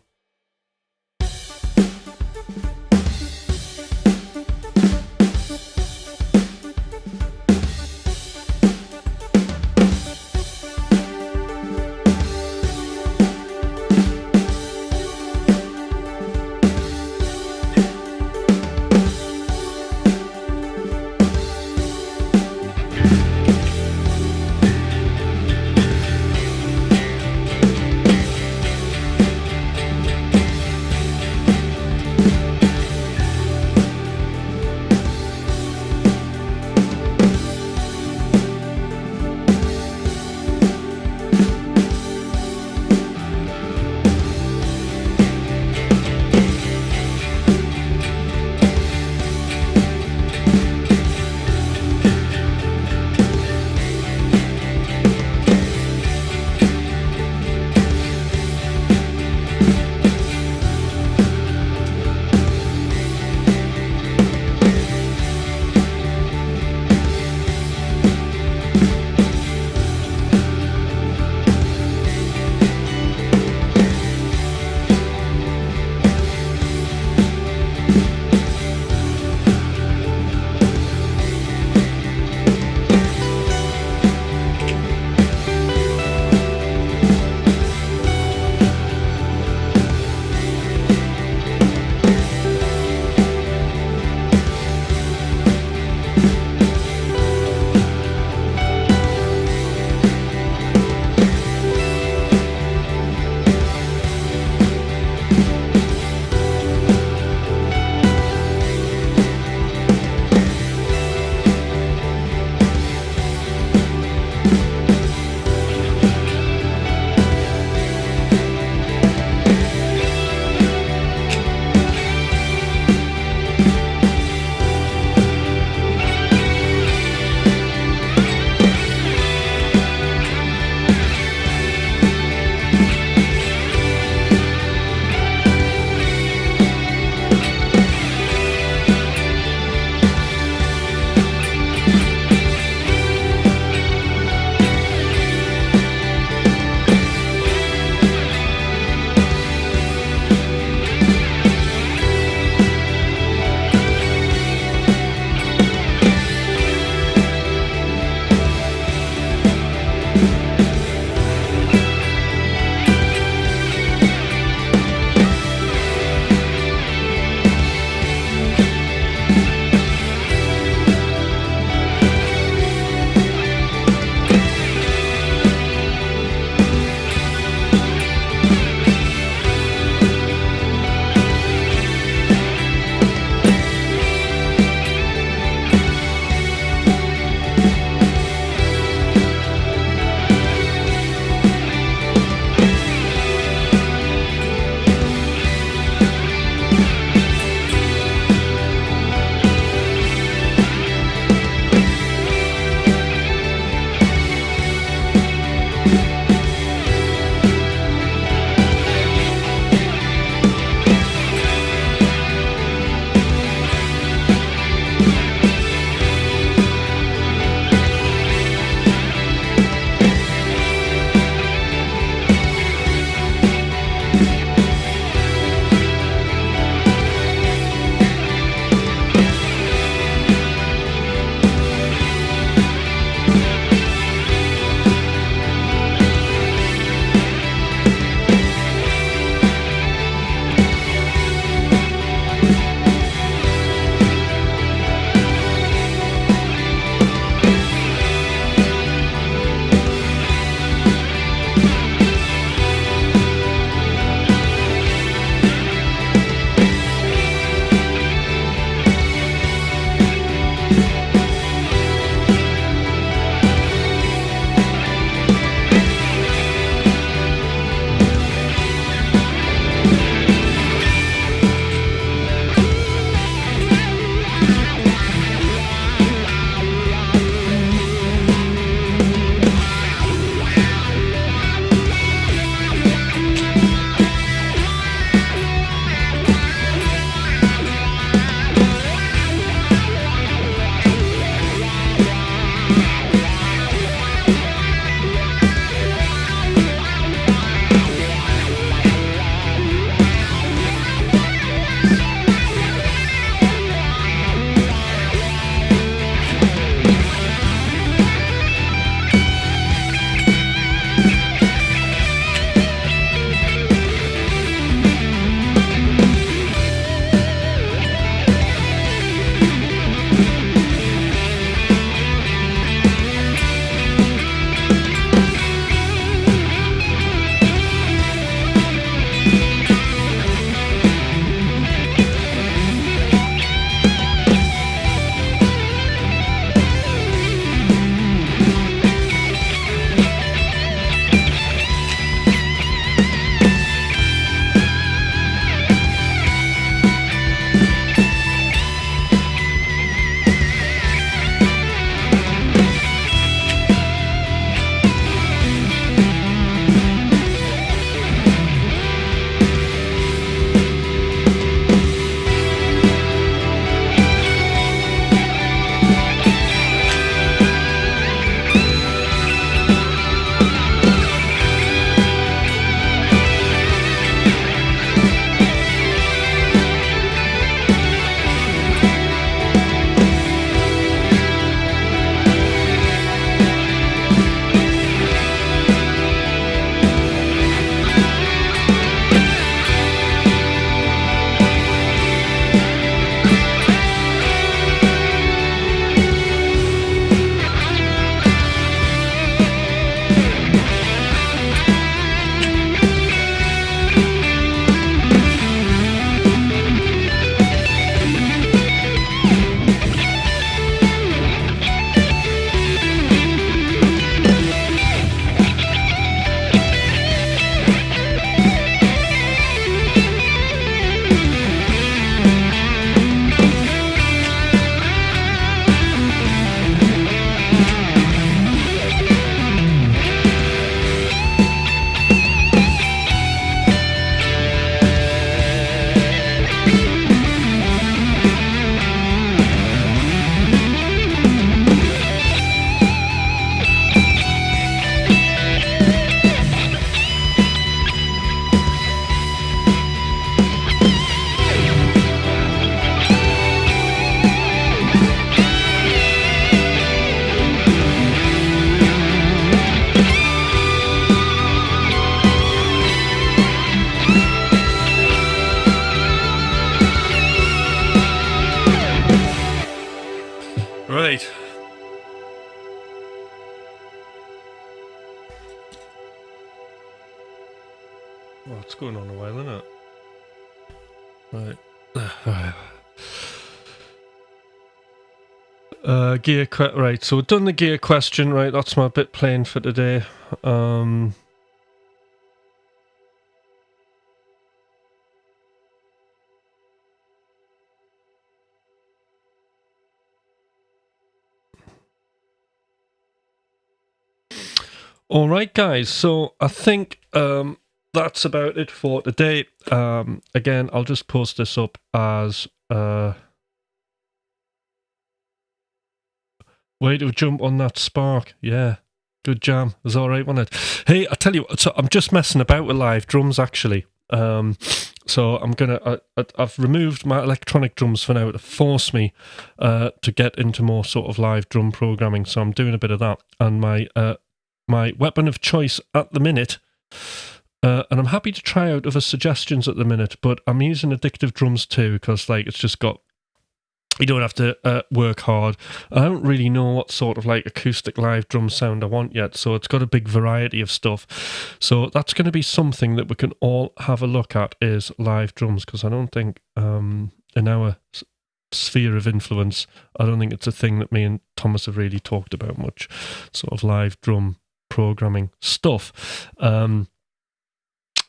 Speaker 1: It's going on a while, isn't it? Right. Right, so we've done the gear question, right? That's my bit plain for today. All right, guys. So I think that's about it for today. Again, I'll just post this up as way to jump on that spark. Yeah, good jam. It was all right, wasn't it? Hey, I tell you what. So I'm just messing about with live drums, actually. So I'm gonna. I've removed my electronic drums for now to force me to get into more sort of live drum programming. So I'm doing a bit of that, and my weapon of choice at the minute. And I'm happy to try out other suggestions at the minute, but I'm using Addictive Drums too, because like it's just got, you don't have to work hard. I don't really know what sort of like acoustic live drum sound I want yet, so it's got a big variety of stuff. So that's going to be something that we can all have a look at, is live drums, because I don't think in our sphere of influence, I don't think it's a thing that me and Thomas have really talked about much, sort of live drum programming stuff.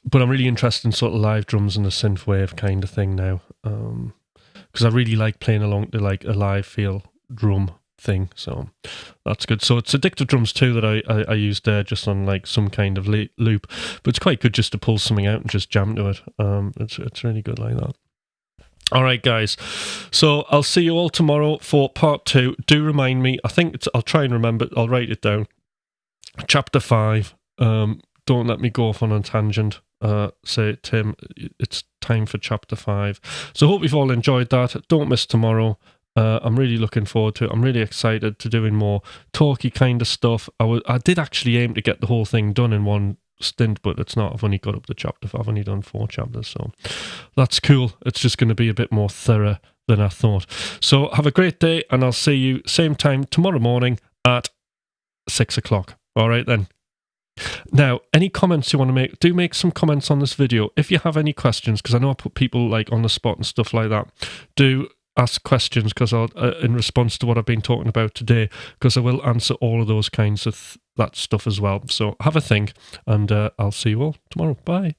Speaker 1: But I'm really interested in sort of live drums and the synthwave kind of thing now, because I really like playing along to like a live feel drum thing, so that's good. So it's Addictive Drums too that I used there, just on like some kind of loop, but it's quite good just to pull something out and just jam to it. It's really good like that. All right, guys. So I'll see you all tomorrow for part 2. Do remind me. I think I'll try and remember. I'll write it down. Chapter 5. Don't let me go off on a tangent. Say, Tim, it's time for chapter 5. So hope you've all enjoyed that. Don't miss tomorrow. I'm really looking forward to it. I'm really excited to doing more talky kind of stuff. I did actually aim to get the whole thing done in one stint, but it's not. I've only got up to chapter 5. I've only done 4 chapters, so that's cool. It's just going to be a bit more thorough than I thought. So have a great day, and I'll see you same time tomorrow morning at 6 o'clock. All right then. Now, any comments you want to make, do make some comments on this video. If you have any questions, because I know I put people like on the spot and stuff like that, do ask questions, because I'll in response to what I've been talking about today, because I will answer all of those kinds of that stuff as well. So have a think, and I'll see you all tomorrow. Bye.